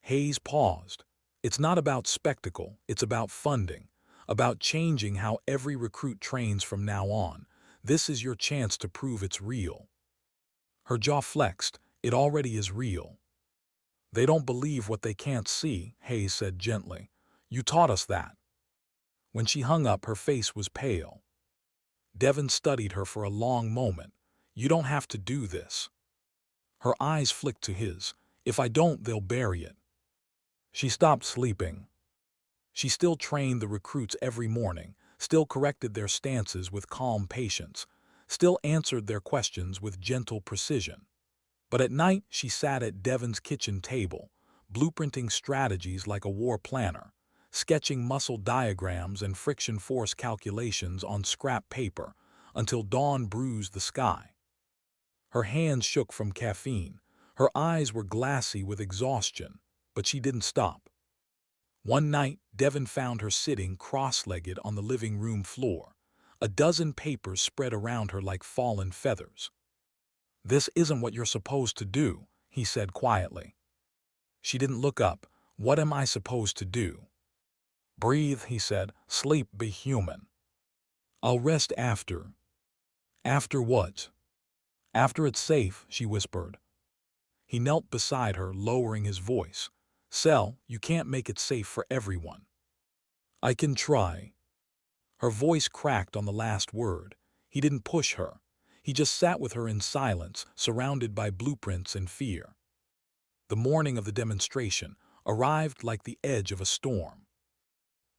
Hayes paused. "It's not about spectacle, it's about funding, about changing how every recruit trains from now on. This is your chance to prove it's real." Her jaw flexed. "It already is real." "They don't believe what they can't see," Hayes said gently. "You taught us that." When she hung up, her face was pale. Devon studied her for a long moment. "You don't have to do this." Her eyes flicked to his. "If I don't, they'll bury it." She stopped sleeping. She still trained the recruits every morning, still corrected their stances with calm patience, still answered their questions with gentle precision. But at night she sat at Devon's kitchen table, blueprinting strategies like a war planner, sketching muscle diagrams and friction force calculations on scrap paper until dawn bruised the sky. Her hands shook from caffeine, her eyes were glassy with exhaustion, but she didn't stop. One night, Devon found her sitting cross-legged on the living room floor, a dozen papers spread around her like fallen feathers. "This isn't what you're supposed to do," he said quietly. She didn't look up. "What am I supposed to do?" "Breathe," he said. "Sleep, be human." "I'll rest after." "After what?" "After it's safe," she whispered. He knelt beside her, lowering his voice. "Sel, you can't make it safe for everyone." "I can try." Her voice cracked on the last word. He didn't push her. He just sat with her in silence, surrounded by blueprints and fear. The morning of the demonstration arrived like the edge of a storm.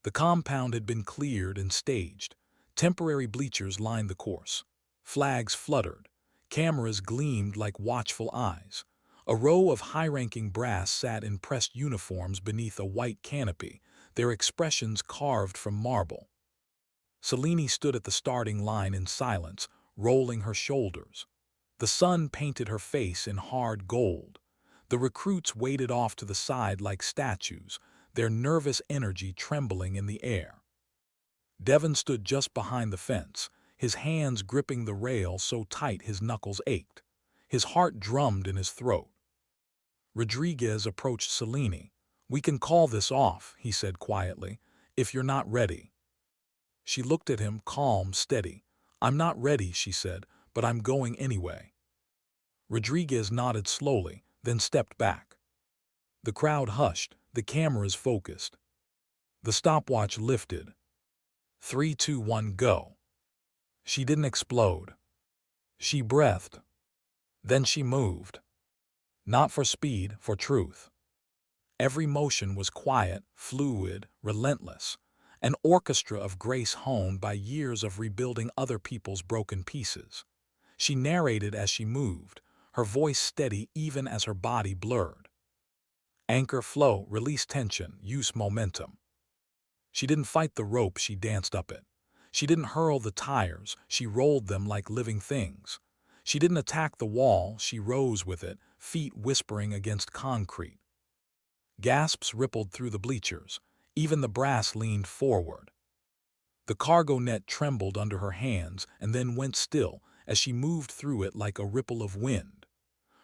The compound had been cleared and staged. Temporary bleachers lined the course. Flags fluttered. Cameras gleamed like watchful eyes. A row of high-ranking brass sat in pressed uniforms beneath a white canopy, their expressions carved from marble. Selene stood at the starting line in silence, rolling her shoulders. The sun painted her face in hard gold. The recruits waited off to the side like statues, their nervous energy trembling in the air. Devon stood just behind the fence, his hands gripping the rail so tight his knuckles ached. His heart drummed in his throat. Rodriguez approached Selene. "We can call this off," he said quietly, "if you're not ready." She looked at him, calm, steady. "I'm not ready," she said, "but I'm going anyway." Rodriguez nodded slowly, then stepped back. The crowd hushed, the cameras focused. The stopwatch lifted. 3, 2, 1, go. She didn't explode. She breathed. Then she moved. Not for speed, for truth. Every motion was quiet, fluid, relentless, an orchestra of grace honed by years of rebuilding other people's broken pieces. She narrated as she moved, her voice steady even as her body blurred. Anchor, flow, release tension, use momentum. She didn't fight the rope, she danced up it. She didn't hurl the tires, she rolled them like living things. She didn't attack the wall, she rose with it, feet whispering against concrete. Gasps rippled through the bleachers. Even the brass leaned forward. The cargo net trembled under her hands and then went still as she moved through it like a ripple of wind.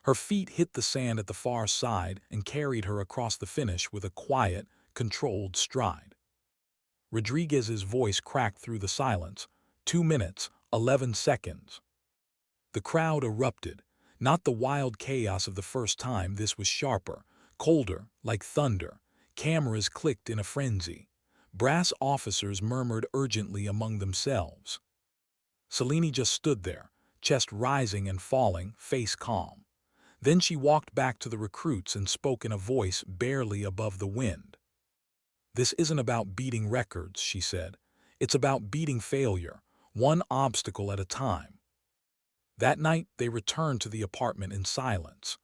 Her feet hit the sand at the far side and carried her across the finish with a quiet, controlled stride. Rodriguez's voice cracked through the silence. 2 minutes, 11 seconds. The crowd erupted. Not the wild chaos of the first time, this was sharper, colder, like thunder. Cameras clicked in a frenzy. Brass officers murmured urgently among themselves. Selene just stood there, chest rising and falling, face calm. Then she walked back to the recruits and spoke in a voice barely above the wind. "This isn't about beating records," she said. "It's about beating failure, one obstacle at a time." That night, they returned to the apartment in silence.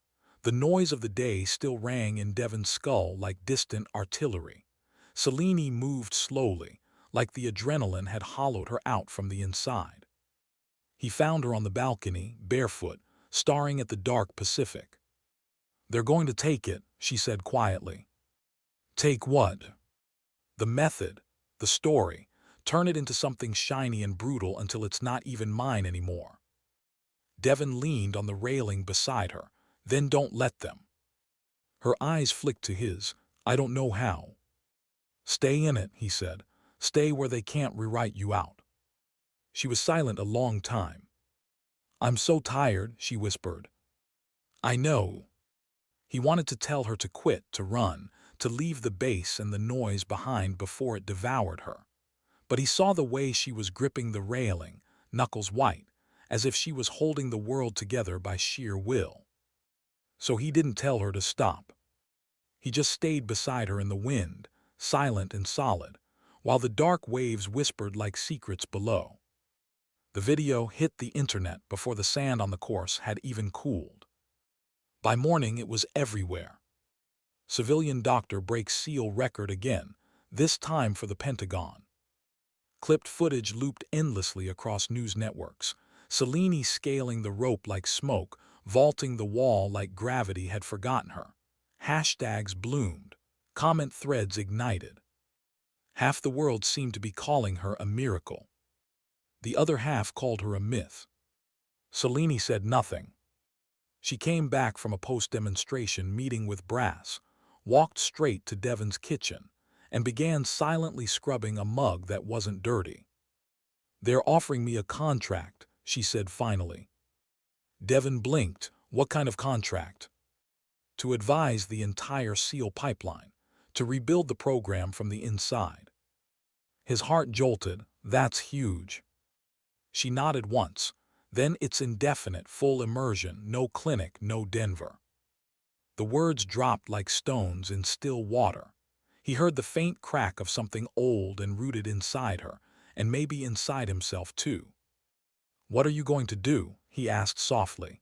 The noise of the day still rang in Devon's skull like distant artillery. Selene moved slowly, like the adrenaline had hollowed her out from the inside. He found her on the balcony, barefoot, staring at the dark Pacific. "They're going to take it," she said quietly. "Take what?" "The method, the story. Turn it into something shiny and brutal until it's not even mine anymore." Devon leaned on the railing beside her. "Then don't let them." Her eyes flicked to his. "I don't know how." "Stay in it," he said. "Stay where they can't rewrite you out." She was silent a long time. "I'm so tired," she whispered. "I know." He wanted to tell her to quit, to run, to leave the base and the noise behind before it devoured her. But he saw the way she was gripping the railing, knuckles white, as if she was holding the world together by sheer will. So he didn't tell her to stop. He just stayed beside her in the wind, silent and solid, while the dark waves whispered like secrets below. The video hit the internet before the sand on the course had even cooled. By morning, it was everywhere. Civilian doctor breaks seal record again, this time for the Pentagon. Clipped footage looped endlessly across news networks. Selene scaling the rope like smoke, vaulting the wall like gravity had forgotten her. Hashtags bloomed. Comment threads ignited. Half the world seemed to be calling her a miracle. The other half called her a myth. Selene said nothing. She came back from a post-demonstration meeting with brass, walked straight to Devon's kitchen, and began silently scrubbing a mug that wasn't dirty. "They're offering me a contract," she said finally. Devon blinked. "What kind of contract?" "To advise the entire SEAL pipeline, to rebuild the program from the inside." His heart jolted. "That's huge." She nodded once. "Then it's indefinite, full immersion, no clinic, no Denver." The words dropped like stones in still water. He heard the faint crack of something old and rooted inside her, and maybe inside himself too. "What are you going to do?" he asked softly.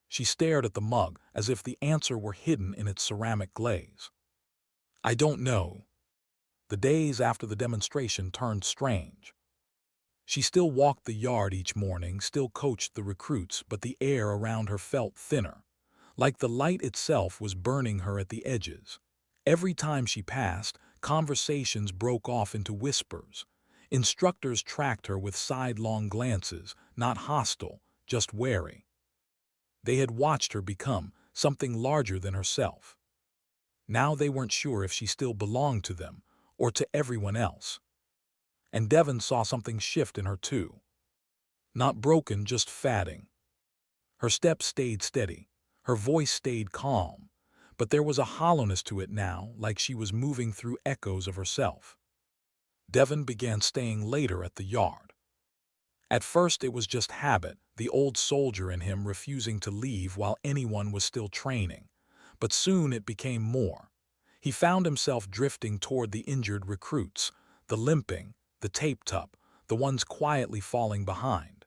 She stared at the mug as if the answer were hidden in its ceramic glaze. "I don't know." The days after the demonstration turned strange. She still walked the yard each morning, still coached the recruits, but the air around her felt thinner, like the light itself was burning her at the edges. Every time she passed, conversations broke off into whispers. Instructors tracked her with sidelong glances, not hostile, just wary. They had watched her become something larger than herself. Now they weren't sure if she still belonged to them or to everyone else. And Devon saw something shift in her too. Not broken, just fatting. Her step stayed steady. Her voice stayed calm. But there was a hollowness to it now, like she was moving through echoes of herself. Devon began staying later at the yard. At first it was just habit, the old soldier in him refusing to leave while anyone was still training. But soon it became more. He found himself drifting toward the injured recruits, the limping, the taped-up, the ones quietly falling behind.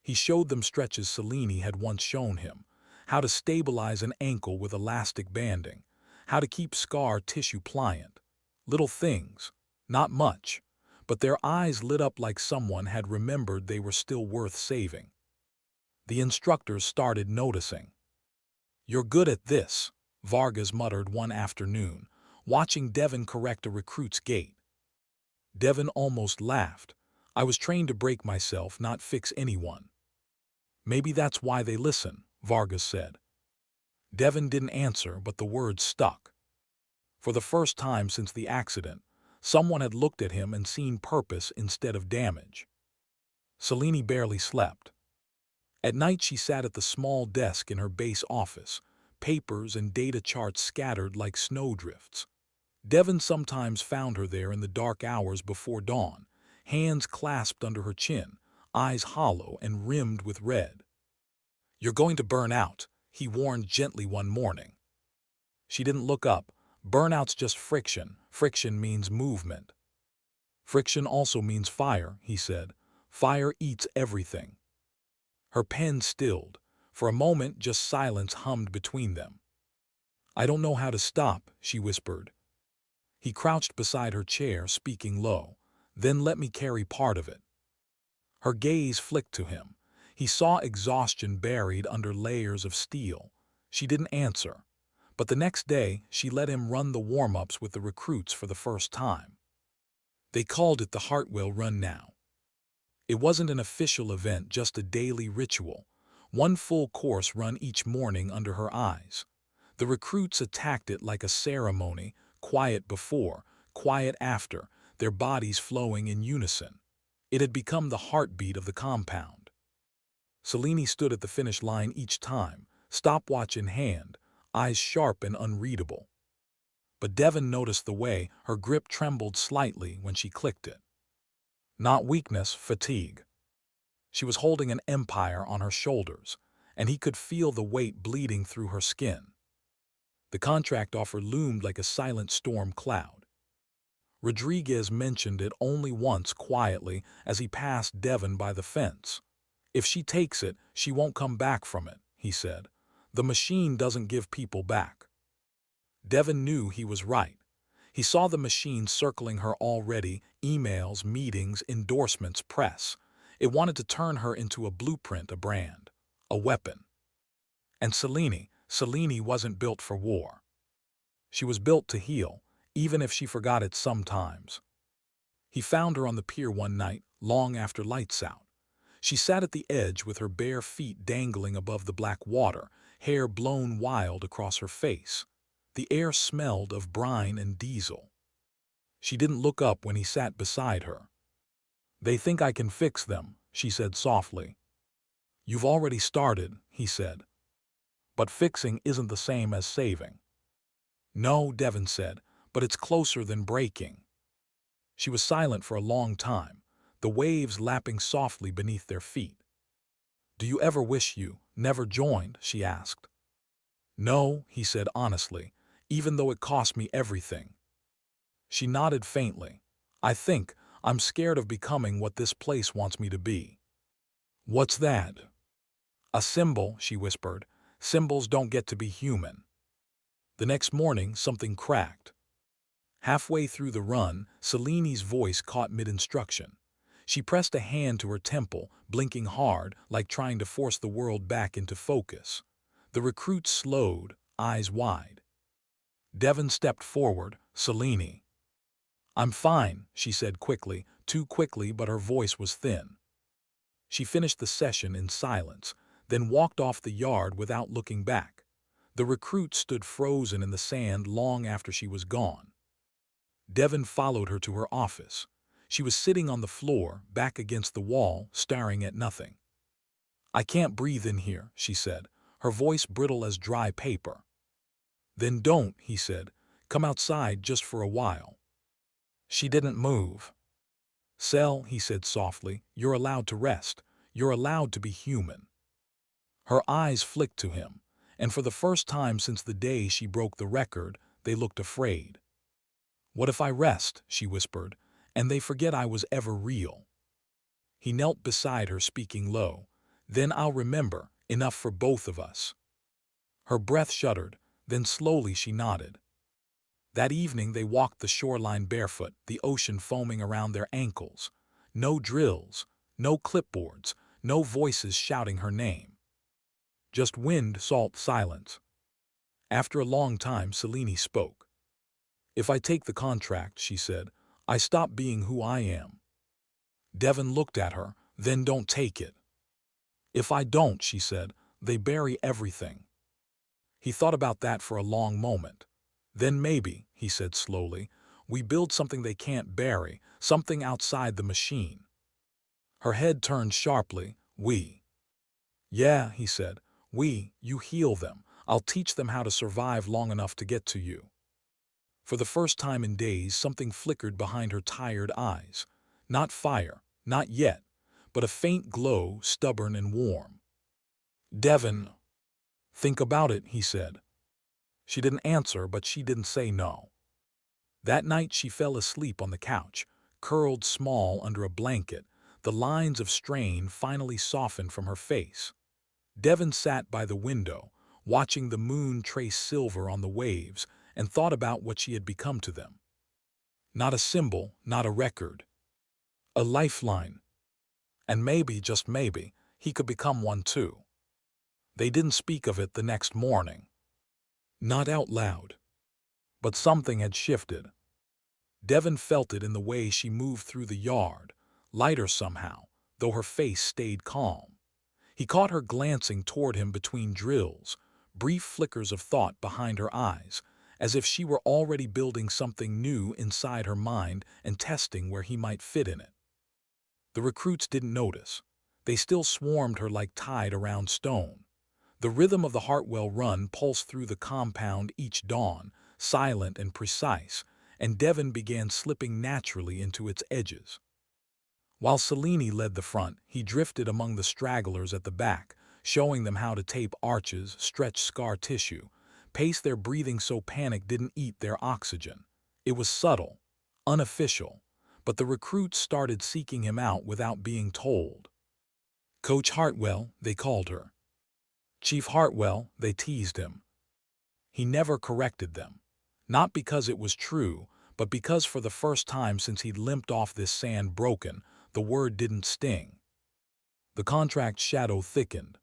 He showed them stretches Selene had once shown him, how to stabilize an ankle with elastic banding, how to keep scar tissue pliant. Little things, not much, but their eyes lit up like someone had remembered they were still worth saving. The instructors started noticing. "You're good at this," Vargas muttered one afternoon, watching Devon correct a recruit's gait. Devon almost laughed. "I was trained to break myself, not fix anyone." "Maybe that's why they listen," Vargas said. Devon didn't answer, but the words stuck. For the first time since the accident, someone had looked at him and seen purpose instead of damage. Selene barely slept. At night she sat at the small desk in her base office, papers and data charts scattered like snowdrifts. Devon sometimes found her there in the dark hours before dawn, hands clasped under her chin, eyes hollow and rimmed with red. "You're going to burn out," he warned gently one morning. She didn't look up. "Burnout's just friction. Friction means movement." "Friction also means fire," he said. "Fire eats everything." Her pen stilled. For a moment, just silence hummed between them. "I don't know how to stop," she whispered. He crouched beside her chair, speaking low. "Then let me carry part of it." Her gaze flicked to him. He saw exhaustion buried under layers of steel. She didn't answer. But the next day, she let him run the warm-ups with the recruits for the first time. They called it the Hartwell Run now. It wasn't an official event, just a daily ritual. One full course run each morning under her eyes. The recruits attacked it like a ceremony, quiet before, quiet after, their bodies flowing in unison. It had become the heartbeat of the compound. Selene stood at the finish line each time, stopwatch in hand, eyes sharp and unreadable. But Devon noticed the way her grip trembled slightly when she clicked it. Not weakness, fatigue. She was holding an empire on her shoulders, and he could feel the weight bleeding through her skin. The contract offer loomed like a silent storm cloud. Rodriguez mentioned it only once quietly as he passed Devon by the fence. "If she takes it, she won't come back from it," he said. "The machine doesn't give people back." Devon knew he was right. He saw the machine circling her already, emails, meetings, endorsements, press. It wanted to turn her into a blueprint, a brand, a weapon. And Selene wasn't built for war. She was built to heal, even if she forgot it sometimes. He found her on the pier one night, long after lights out. She sat at the edge with her bare feet dangling above the black water, hair blown wild across her face. The air smelled of brine and diesel. She didn't look up when he sat beside her. "They think I can fix them," she said softly. "You've already started," he said. "But fixing isn't the same as saving." "No," Devon said, "but it's closer than breaking." She was silent for a long time, the waves lapping softly beneath their feet. "Do you ever wish you never joined?" she asked. "No," he said honestly, "even though it cost me everything." She nodded faintly. I think I'm scared of becoming what this place wants me to be. What's that? A symbol, she whispered. Symbols don't get to be human. The next morning, something cracked. Halfway through the run, Seleni's voice caught mid-instruction. She pressed a hand to her temple, blinking hard, like trying to force the world back into focus. The recruits slowed, eyes wide. Devon stepped forward. Selene. I'm fine, she said quickly, too quickly, but her voice was thin. She finished the session in silence, then walked off the yard without looking back. The recruit stood frozen in the sand long after she was gone. Devon followed her to her office. She was sitting on the floor, back against the wall, staring at nothing. I can't breathe in here, she said, her voice brittle as dry paper. Then don't, he said. Come outside just for a while. She didn't move. Sel, he said softly, you're allowed to rest. You're allowed to be human. Her eyes flicked to him, and for the first time since the day she broke the record, they looked afraid. What if I rest, she whispered, and they forget I was ever real? He knelt beside her, speaking low. Then I'll remember, enough for both of us. Her breath shuddered, then slowly she nodded. That evening they walked the shoreline barefoot, the ocean foaming around their ankles. No drills, no clipboards, no voices shouting her name. Just wind, salt, silence. After a long time, Selene spoke. If I take the contract, she said, I stop being who I am. Devon looked at her. Then don't take it. If I don't, she said, they bury everything. He thought about that for a long moment. Then maybe, he said slowly, we build something they can't bury, something outside the machine. Her head turned sharply. We. Yeah, he said, you heal them. I'll teach them how to survive long enough to get to you. For the first time in days, something flickered behind her tired eyes. Not fire, not yet, but a faint glow, stubborn and warm. Devon. Think about it, he said. She didn't answer, but she didn't say no. That night she fell asleep on the couch, curled small under a blanket. The lines of strain finally softened from her face. Devon sat by the window, watching the moon trace silver on the waves, and thought about what she had become to them. Not a symbol, not a record. A lifeline. And maybe, just maybe, he could become one too. They didn't speak of it the next morning. Not out loud. But something had shifted. Devon felt it in the way she moved through the yard, lighter somehow, though her face stayed calm. He caught her glancing toward him between drills, brief flickers of thought behind her eyes, as if she were already building something new inside her mind and testing where he might fit in it. The recruits didn't notice. They still swarmed her like tide around stone. The rhythm of the Hartwell run pulsed through the compound each dawn, silent and precise, and Devon began slipping naturally into its edges. While Selene led the front, he drifted among the stragglers at the back, showing them how to tape arches, stretch scar tissue, pace their breathing so panic didn't eat their oxygen. It was subtle, unofficial, but the recruits started seeking him out without being told. Coach Hartwell, they called her. Chief Hartwell, they teased him. He never corrected them. Not because it was true, but because for the first time since he'd limped off this sand broken, the word didn't sting. The contract's shadow thickened.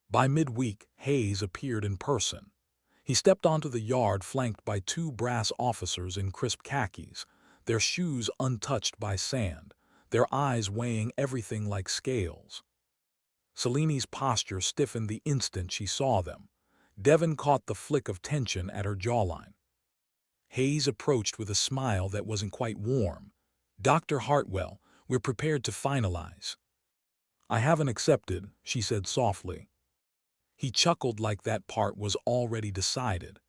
By midweek, Hayes appeared in person. He stepped onto the yard flanked by two brass officers in crisp khakis, their shoes untouched by sand, their eyes weighing everything like scales. Selene's posture stiffened the instant she saw them. Devon caught the flick of tension at her jawline. Hayes approached with a smile that wasn't quite warm. Dr. Hartwell, we're prepared to finalize. I haven't accepted, she said softly. He chuckled like that part was already decided.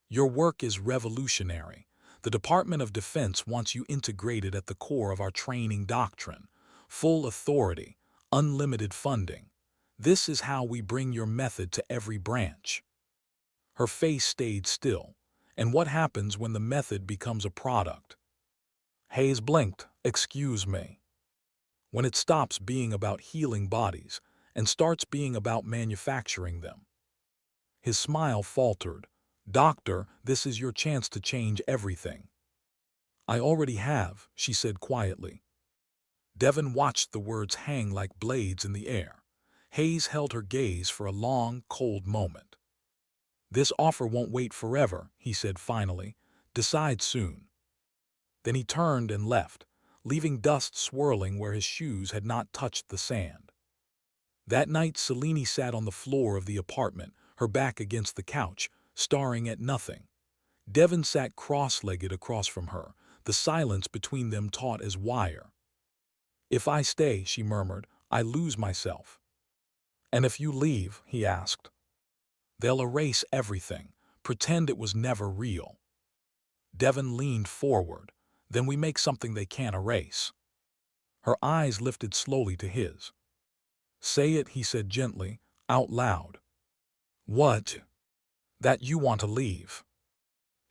Your work is revolutionary. The Department of Defense wants you integrated at the core of our training doctrine. Full authority, unlimited funding. This is how we bring your method to every branch. Her face stayed still. And what happens when the method becomes a product? Hayes blinked. Excuse me. When it stops being about healing bodies and starts being about manufacturing them. His smile faltered. Doctor, this is your chance to change everything. I already have, she said quietly. Devon watched the words hang like blades in the air. Hayes held her gaze for a long, cold moment. This offer won't wait forever, he said finally. Decide soon. Then he turned and left, leaving dust swirling where his shoes had not touched the sand. That night, Selene sat on the floor of the apartment, her back against the couch, staring at nothing. Devon sat cross-legged across from her, the silence between them taut as wire. If I stay, she murmured, I lose myself. And if you leave, he asked. They'll erase everything, pretend it was never real. Devon leaned forward. Then we make something they can't erase. Her eyes lifted slowly to his. Say it, he said gently, out loud. What? That you want to leave.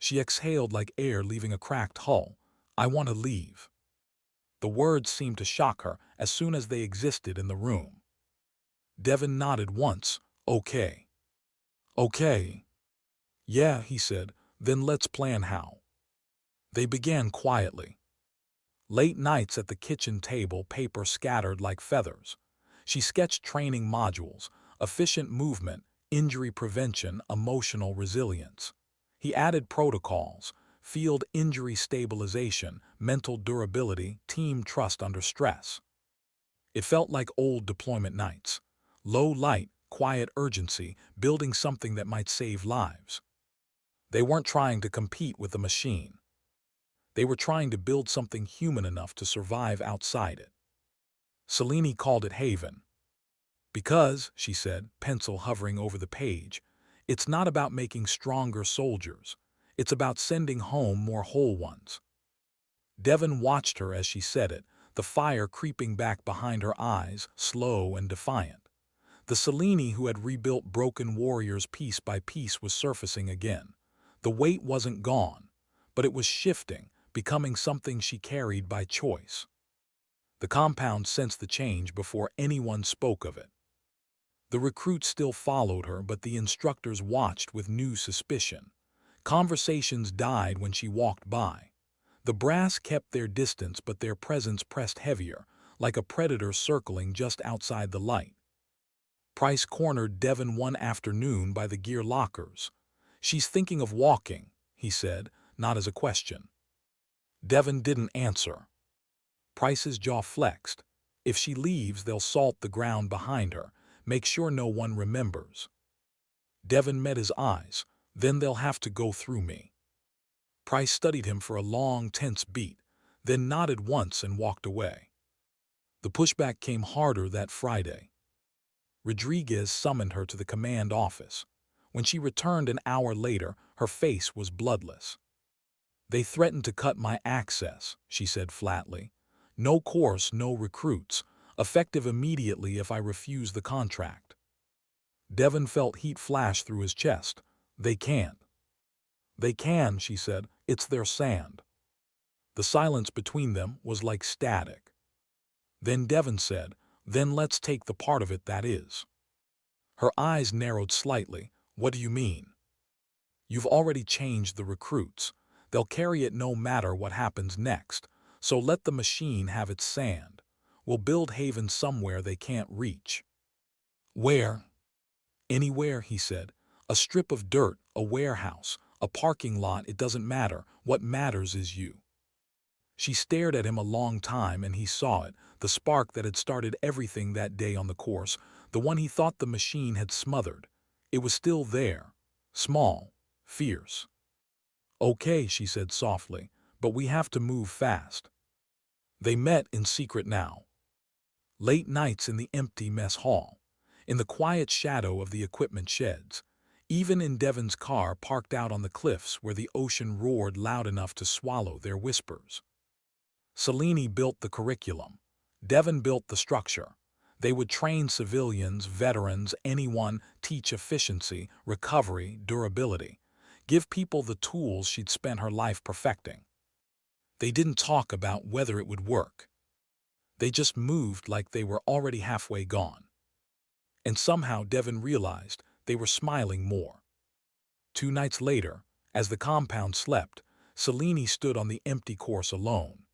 She exhaled like air leaving a cracked hull. I want to leave. The words seemed to shock her as soon as they existed in the room. Devon nodded once. Okay. Okay. Yeah, he said, then let's plan how. They began quietly. Late nights at the kitchen table, paper scattered like feathers. She sketched training modules, efficient movement, injury prevention, emotional resilience. He added protocols, field injury stabilization, mental durability, team trust under stress. It felt like old deployment nights. Low light, quiet urgency, building something that might save lives. They weren't trying to compete with the machine. They were trying to build something human enough to survive outside it. Selene called it Haven. Because, she said, pencil hovering over the page, it's not about making stronger soldiers. It's about sending home more whole ones. Devon watched her as she said it, the fire creeping back behind her eyes, slow and defiant. The Selene who had rebuilt broken warriors piece by piece was surfacing again. The weight wasn't gone, but it was shifting, becoming something she carried by choice. The compound sensed the change before anyone spoke of it. The recruits still followed her, but the instructors watched with new suspicion. Conversations died when she walked by. The brass kept their distance, but their presence pressed heavier, like a predator circling just outside the light. Price cornered Devon one afternoon by the gear lockers. She's thinking of walking, he said, not as a question. Devon didn't answer. Price's jaw flexed. If she leaves, they'll salt the ground behind her, make sure no one remembers. Devon met his eyes. Then they'll have to go through me. Price studied him for a long, tense beat, then nodded once and walked away. The pushback came harder that Friday. Rodriguez summoned her to the command office. When she returned an hour later, her face was bloodless. They threatened to cut my access, she said flatly. No course, no recruits, effective immediately if I refuse the contract. Devon felt heat flash through his chest. They can't. They can, she said. It's their sand. The silence between them was like static. Then Devon said, then let's take the part of it that is. Her eyes narrowed slightly. What do you mean? You've already changed the recruits. They'll carry it no matter what happens next, so let the machine have its sand. We'll build Haven somewhere they can't reach. Where? Anywhere, he said. A strip of dirt, a warehouse, a parking lot, it doesn't matter. What matters is you. She stared at him a long time, and he saw it, the spark that had started everything that day on the course, the one he thought the machine had smothered. It was still there, small, fierce. Okay, she said softly, but we have to move fast. They met in secret now. Late nights in the empty mess hall, in the quiet shadow of the equipment sheds, even in Devon's car parked out on the cliffs where the ocean roared loud enough to swallow their whispers. Selene built the curriculum. Devon built the structure. They would train civilians, veterans, anyone, teach efficiency, recovery, durability. Give people the tools she'd spent her life perfecting. They didn't talk about whether it would work. They just moved like they were already halfway gone. And somehow Devon realized they were smiling more. 2 nights later, as the compound slept, Selene stood on the empty course alone.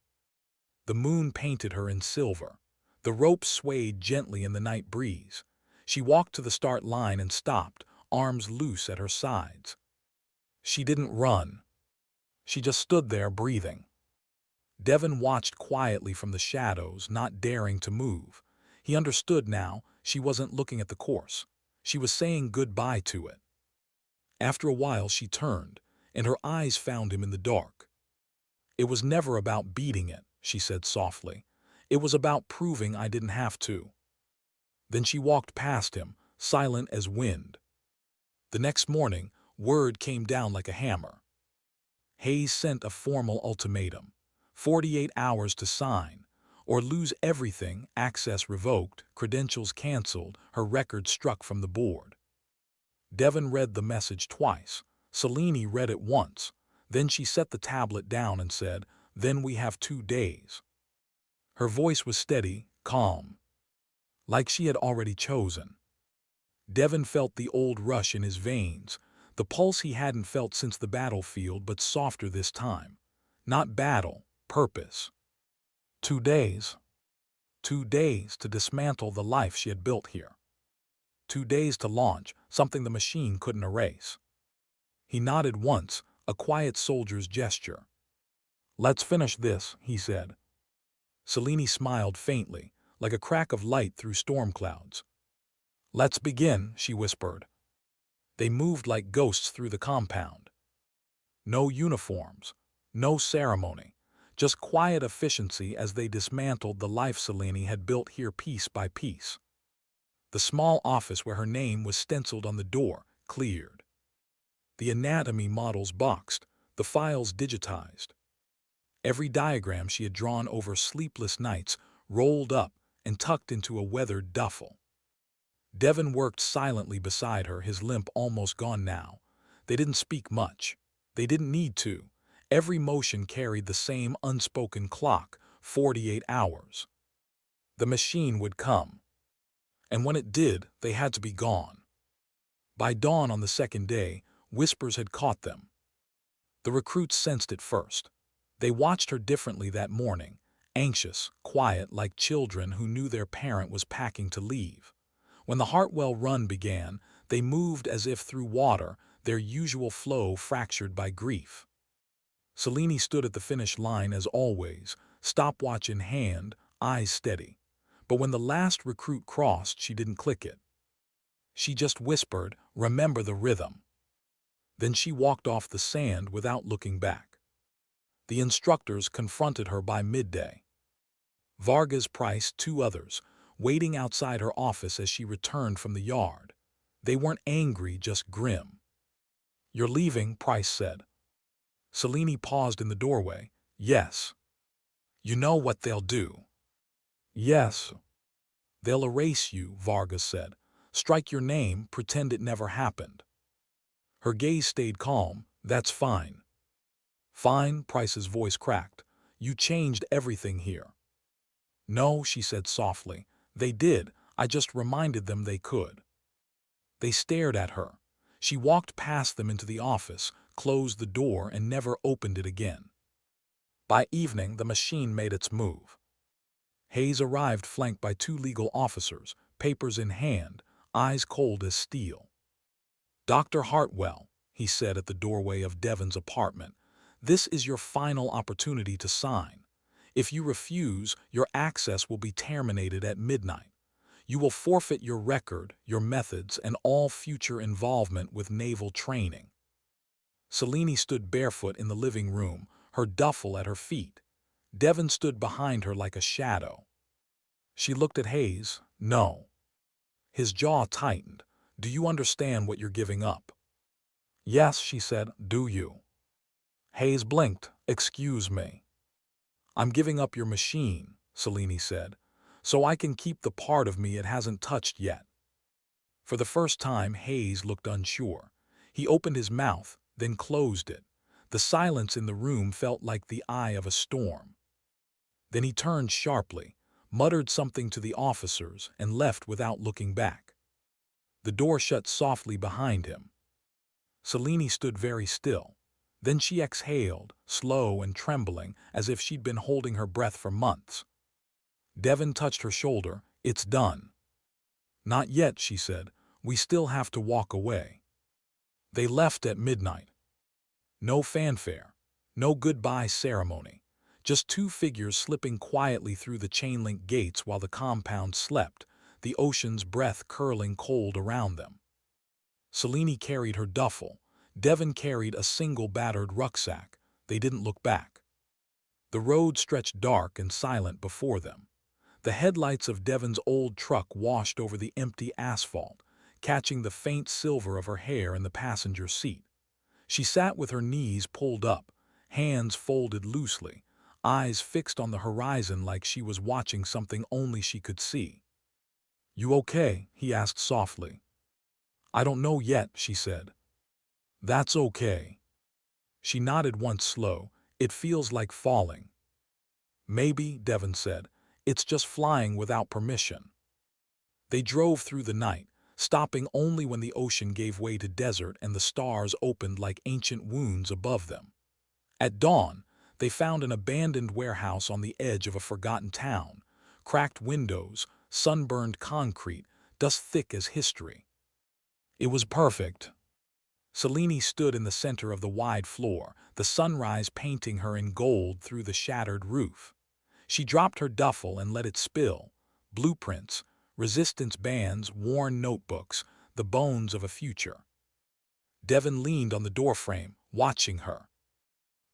The moon painted her in silver. The rope swayed gently in the night breeze. She walked to the start line and stopped, arms loose at her sides. She didn't run. She just stood there breathing. Devon watched quietly from the shadows, not daring to move. He understood now she wasn't looking at the course. She was saying goodbye to it. After a while she turned, and her eyes found him in the dark. "It was never about beating it," she said softly. "It was about proving I didn't have to." Then she walked past him, silent as wind. The next morning, word came down like a hammer. Hayes sent a formal ultimatum: 48 hours to sign, or lose everything, access revoked, credentials canceled, her record struck from the board. Devon read the message twice. Selene read it once. Then she set the tablet down and said, "Then we have 2 days." Her voice was steady, calm, like she had already chosen. Devon felt the old rush in his veins, the pulse he hadn't felt since the battlefield, but softer this time. Not battle, purpose. 2 days. 2 days to dismantle the life she had built here. 2 days to launch something the machine couldn't erase. He nodded once, a quiet soldier's gesture. "Let's finish this," he said. Selene smiled faintly, like a crack of light through storm clouds. "Let's begin," she whispered. They moved like ghosts through the compound. No uniforms, no ceremony, just quiet efficiency as they dismantled the life Selene had built here piece by piece. The small office where her name was stenciled on the door cleared. The anatomy models boxed, the files digitized. Every diagram she had drawn over sleepless nights rolled up and tucked into a weathered duffel. Devon worked silently beside her, his limp almost gone now. They didn't speak much. They didn't need to. Every motion carried the same unspoken clock, 48 hours. The machine would come. And when it did, they had to be gone. By dawn on the second day, whispers had caught them. The recruits sensed it first. They watched her differently that morning, anxious, quiet, like children who knew their parent was packing to leave. When the Hartwell run began, they moved as if through water, their usual flow fractured by grief. Selene stood at the finish line as always, stopwatch in hand, eyes steady. But when the last recruit crossed, she didn't click it. She just whispered, "Remember the rhythm." Then she walked off the sand without looking back. The instructors confronted her by midday. Vargas, Price, 2 others, waiting outside her office as she returned from the yard. They weren't angry, just grim. "You're leaving," Price said. Selene paused in the doorway. "Yes." "You know what they'll do." "Yes." "They'll erase you," Vargas said. "Strike your name, pretend it never happened." Her gaze stayed calm. "That's fine." "Fine," Price's voice cracked. "You changed everything here." "No," she said softly. "They did. I just reminded them they could." They stared at her. She walked past them into the office, closed the door, and never opened it again. By evening, the machine made its move. Hayes arrived flanked by 2 legal officers, papers in hand, eyes cold as steel. "Dr. Hartwell," he said at the doorway of Devon's apartment, "this is your final opportunity to sign. If you refuse, your access will be terminated at midnight. You will forfeit your record, your methods, and all future involvement with naval training." Selene stood barefoot in the living room, her duffel at her feet. Devon stood behind her like a shadow. She looked at Hayes. "No." His jaw tightened. "Do you understand what you're giving up?" "Yes," she said. "Do you?" Hayes blinked. "Excuse me." "I'm giving up your machine," Selene said, "so I can keep the part of me it hasn't touched yet." For the first time, Hayes looked unsure. He opened his mouth, then closed it. The silence in the room felt like the eye of a storm. Then he turned sharply, muttered something to the officers, and left without looking back. The door shut softly behind him. Selene stood very still. Then she exhaled, slow and trembling, as if she'd been holding her breath for months. Devon touched her shoulder. "It's done." "Not yet," she said. "We still have to walk away." They left at midnight. No fanfare, no goodbye ceremony, just two figures slipping quietly through the chain-link gates while the compound slept, the ocean's breath curling cold around them. Selene carried her duffel. Devon carried a single battered rucksack. They didn't look back. The road stretched dark and silent before them. The headlights of Devon's old truck washed over the empty asphalt, catching the faint silver of her hair in the passenger seat. She sat with her knees pulled up, hands folded loosely, eyes fixed on the horizon like she was watching something only she could see. "You okay?" he asked softly. "I don't know yet," she said. "That's okay." She nodded once slow. "It feels like falling." "Maybe," Devon said. "It's just flying without permission." They drove through the night, stopping only when the ocean gave way to desert and the stars opened like ancient wounds above them. At dawn, they found an abandoned warehouse on the edge of a forgotten town, cracked windows, sunburned concrete, dust thick as history. It was perfect. Selene stood in the center of the wide floor, the sunrise painting her in gold through the shattered roof. She dropped her duffel and let it spill. Blueprints, resistance bands, worn notebooks, the bones of a future. Devon leaned on the doorframe, watching her.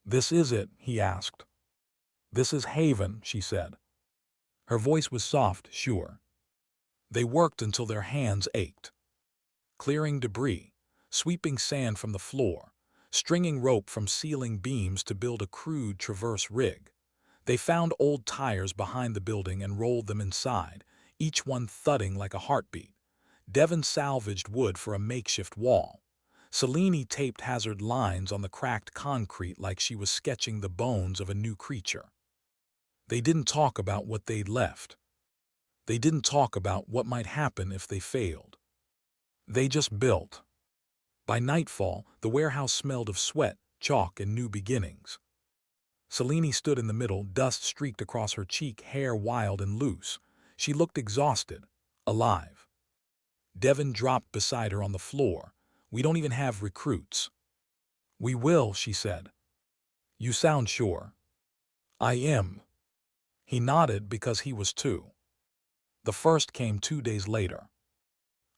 "This is it?" he asked. "This is Haven," she said. Her voice was soft, sure. They worked until their hands ached. Clearing debris, sweeping sand from the floor, stringing rope from ceiling beams to build a crude traverse rig. They found old tires behind the building and rolled them inside, each one thudding like a heartbeat. Devon salvaged wood for a makeshift wall. Selene taped hazard lines on the cracked concrete like she was sketching the bones of a new creature. They didn't talk about what they'd left. They didn't talk about what might happen if they failed. They just built. By nightfall, the warehouse smelled of sweat, chalk, and new beginnings. Selene stood in the middle, dust streaked across her cheek, hair wild and loose. She looked exhausted, alive. Devon dropped beside her on the floor. "We don't even have recruits." "We will," she said. "You sound sure." "I am." He nodded because he was too. The first came 2 days later.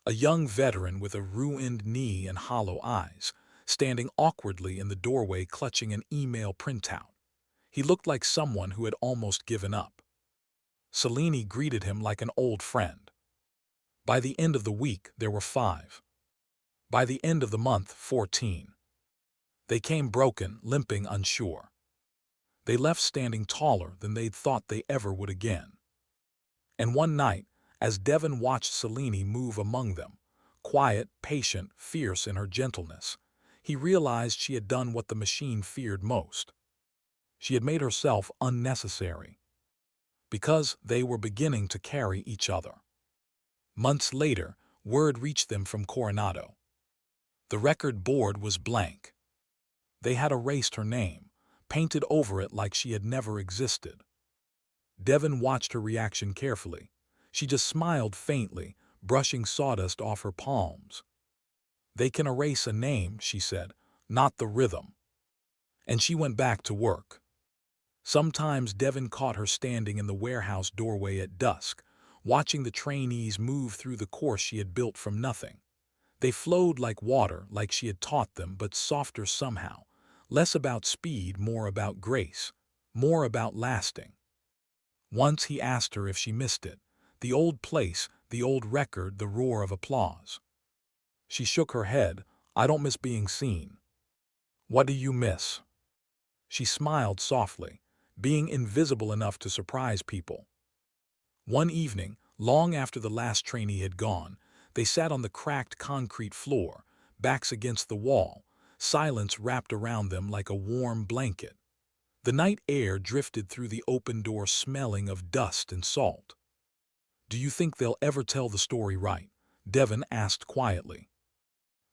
A young veteran with a ruined knee and hollow eyes, standing awkwardly in the doorway clutching an email printout. He looked like someone who had almost given up. Selene greeted him like an old friend. By the end of the week, there were 5. By the end of the month, 14. They came broken, limping, unsure. They left standing taller than they'd thought they ever would again. And one night, as Devon watched Selene move among them, quiet, patient, fierce in her gentleness, he realized she had done what the machine feared most. She had made herself unnecessary. Because they were beginning to carry each other. Months later, word reached them from Coronado. The record board was blank. They had erased her name, painted over it like she had never existed. Devon watched her reaction carefully. She just smiled faintly, brushing sawdust off her palms. "They can erase a name," she said, "not the rhythm." And she went back to work. Sometimes Devon caught her standing in the warehouse doorway at dusk, watching the trainees move through the course she had built from nothing. They flowed like water, like she had taught them, but softer somehow. Less about speed, more about grace, more about lasting. Once he asked her if she missed it. The old place, the old record, the roar of applause. She shook her head. "I don't miss being seen." "What do you miss?" She smiled softly, being invisible enough to surprise people. One evening, long after the last trainee had gone, they sat on the cracked concrete floor, backs against the wall. Silence wrapped around them like a warm blanket. The night air drifted through the open door smelling of dust and salt. "Do you think they'll ever tell the story right?" Devon asked quietly.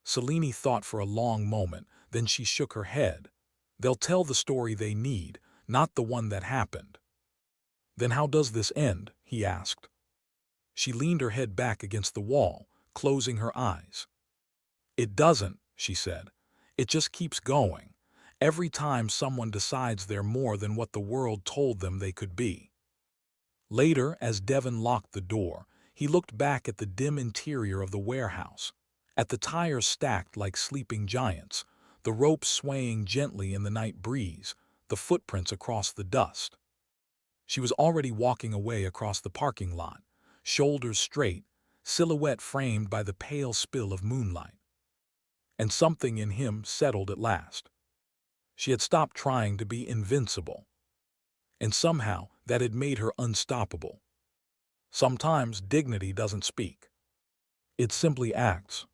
Selene thought for a long moment, then she shook her head. "They'll tell the story they need, not the one that happened." "Then how does this end?" he asked. She leaned her head back against the wall, closing her eyes. "It doesn't," she said. "It just keeps going. Every time someone decides they're more than what the world told them they could be." Later, as Devon locked the door, he looked back at the dim interior of the warehouse, at the tires stacked like sleeping giants, the ropes swaying gently in the night breeze, the footprints across the dust. She was already walking away across the parking lot, shoulders straight, silhouette framed by the pale spill of moonlight. And something in him settled at last. She had stopped trying to be invincible. And somehow that had made her unstoppable. Sometimes dignity doesn't speak. It simply acts.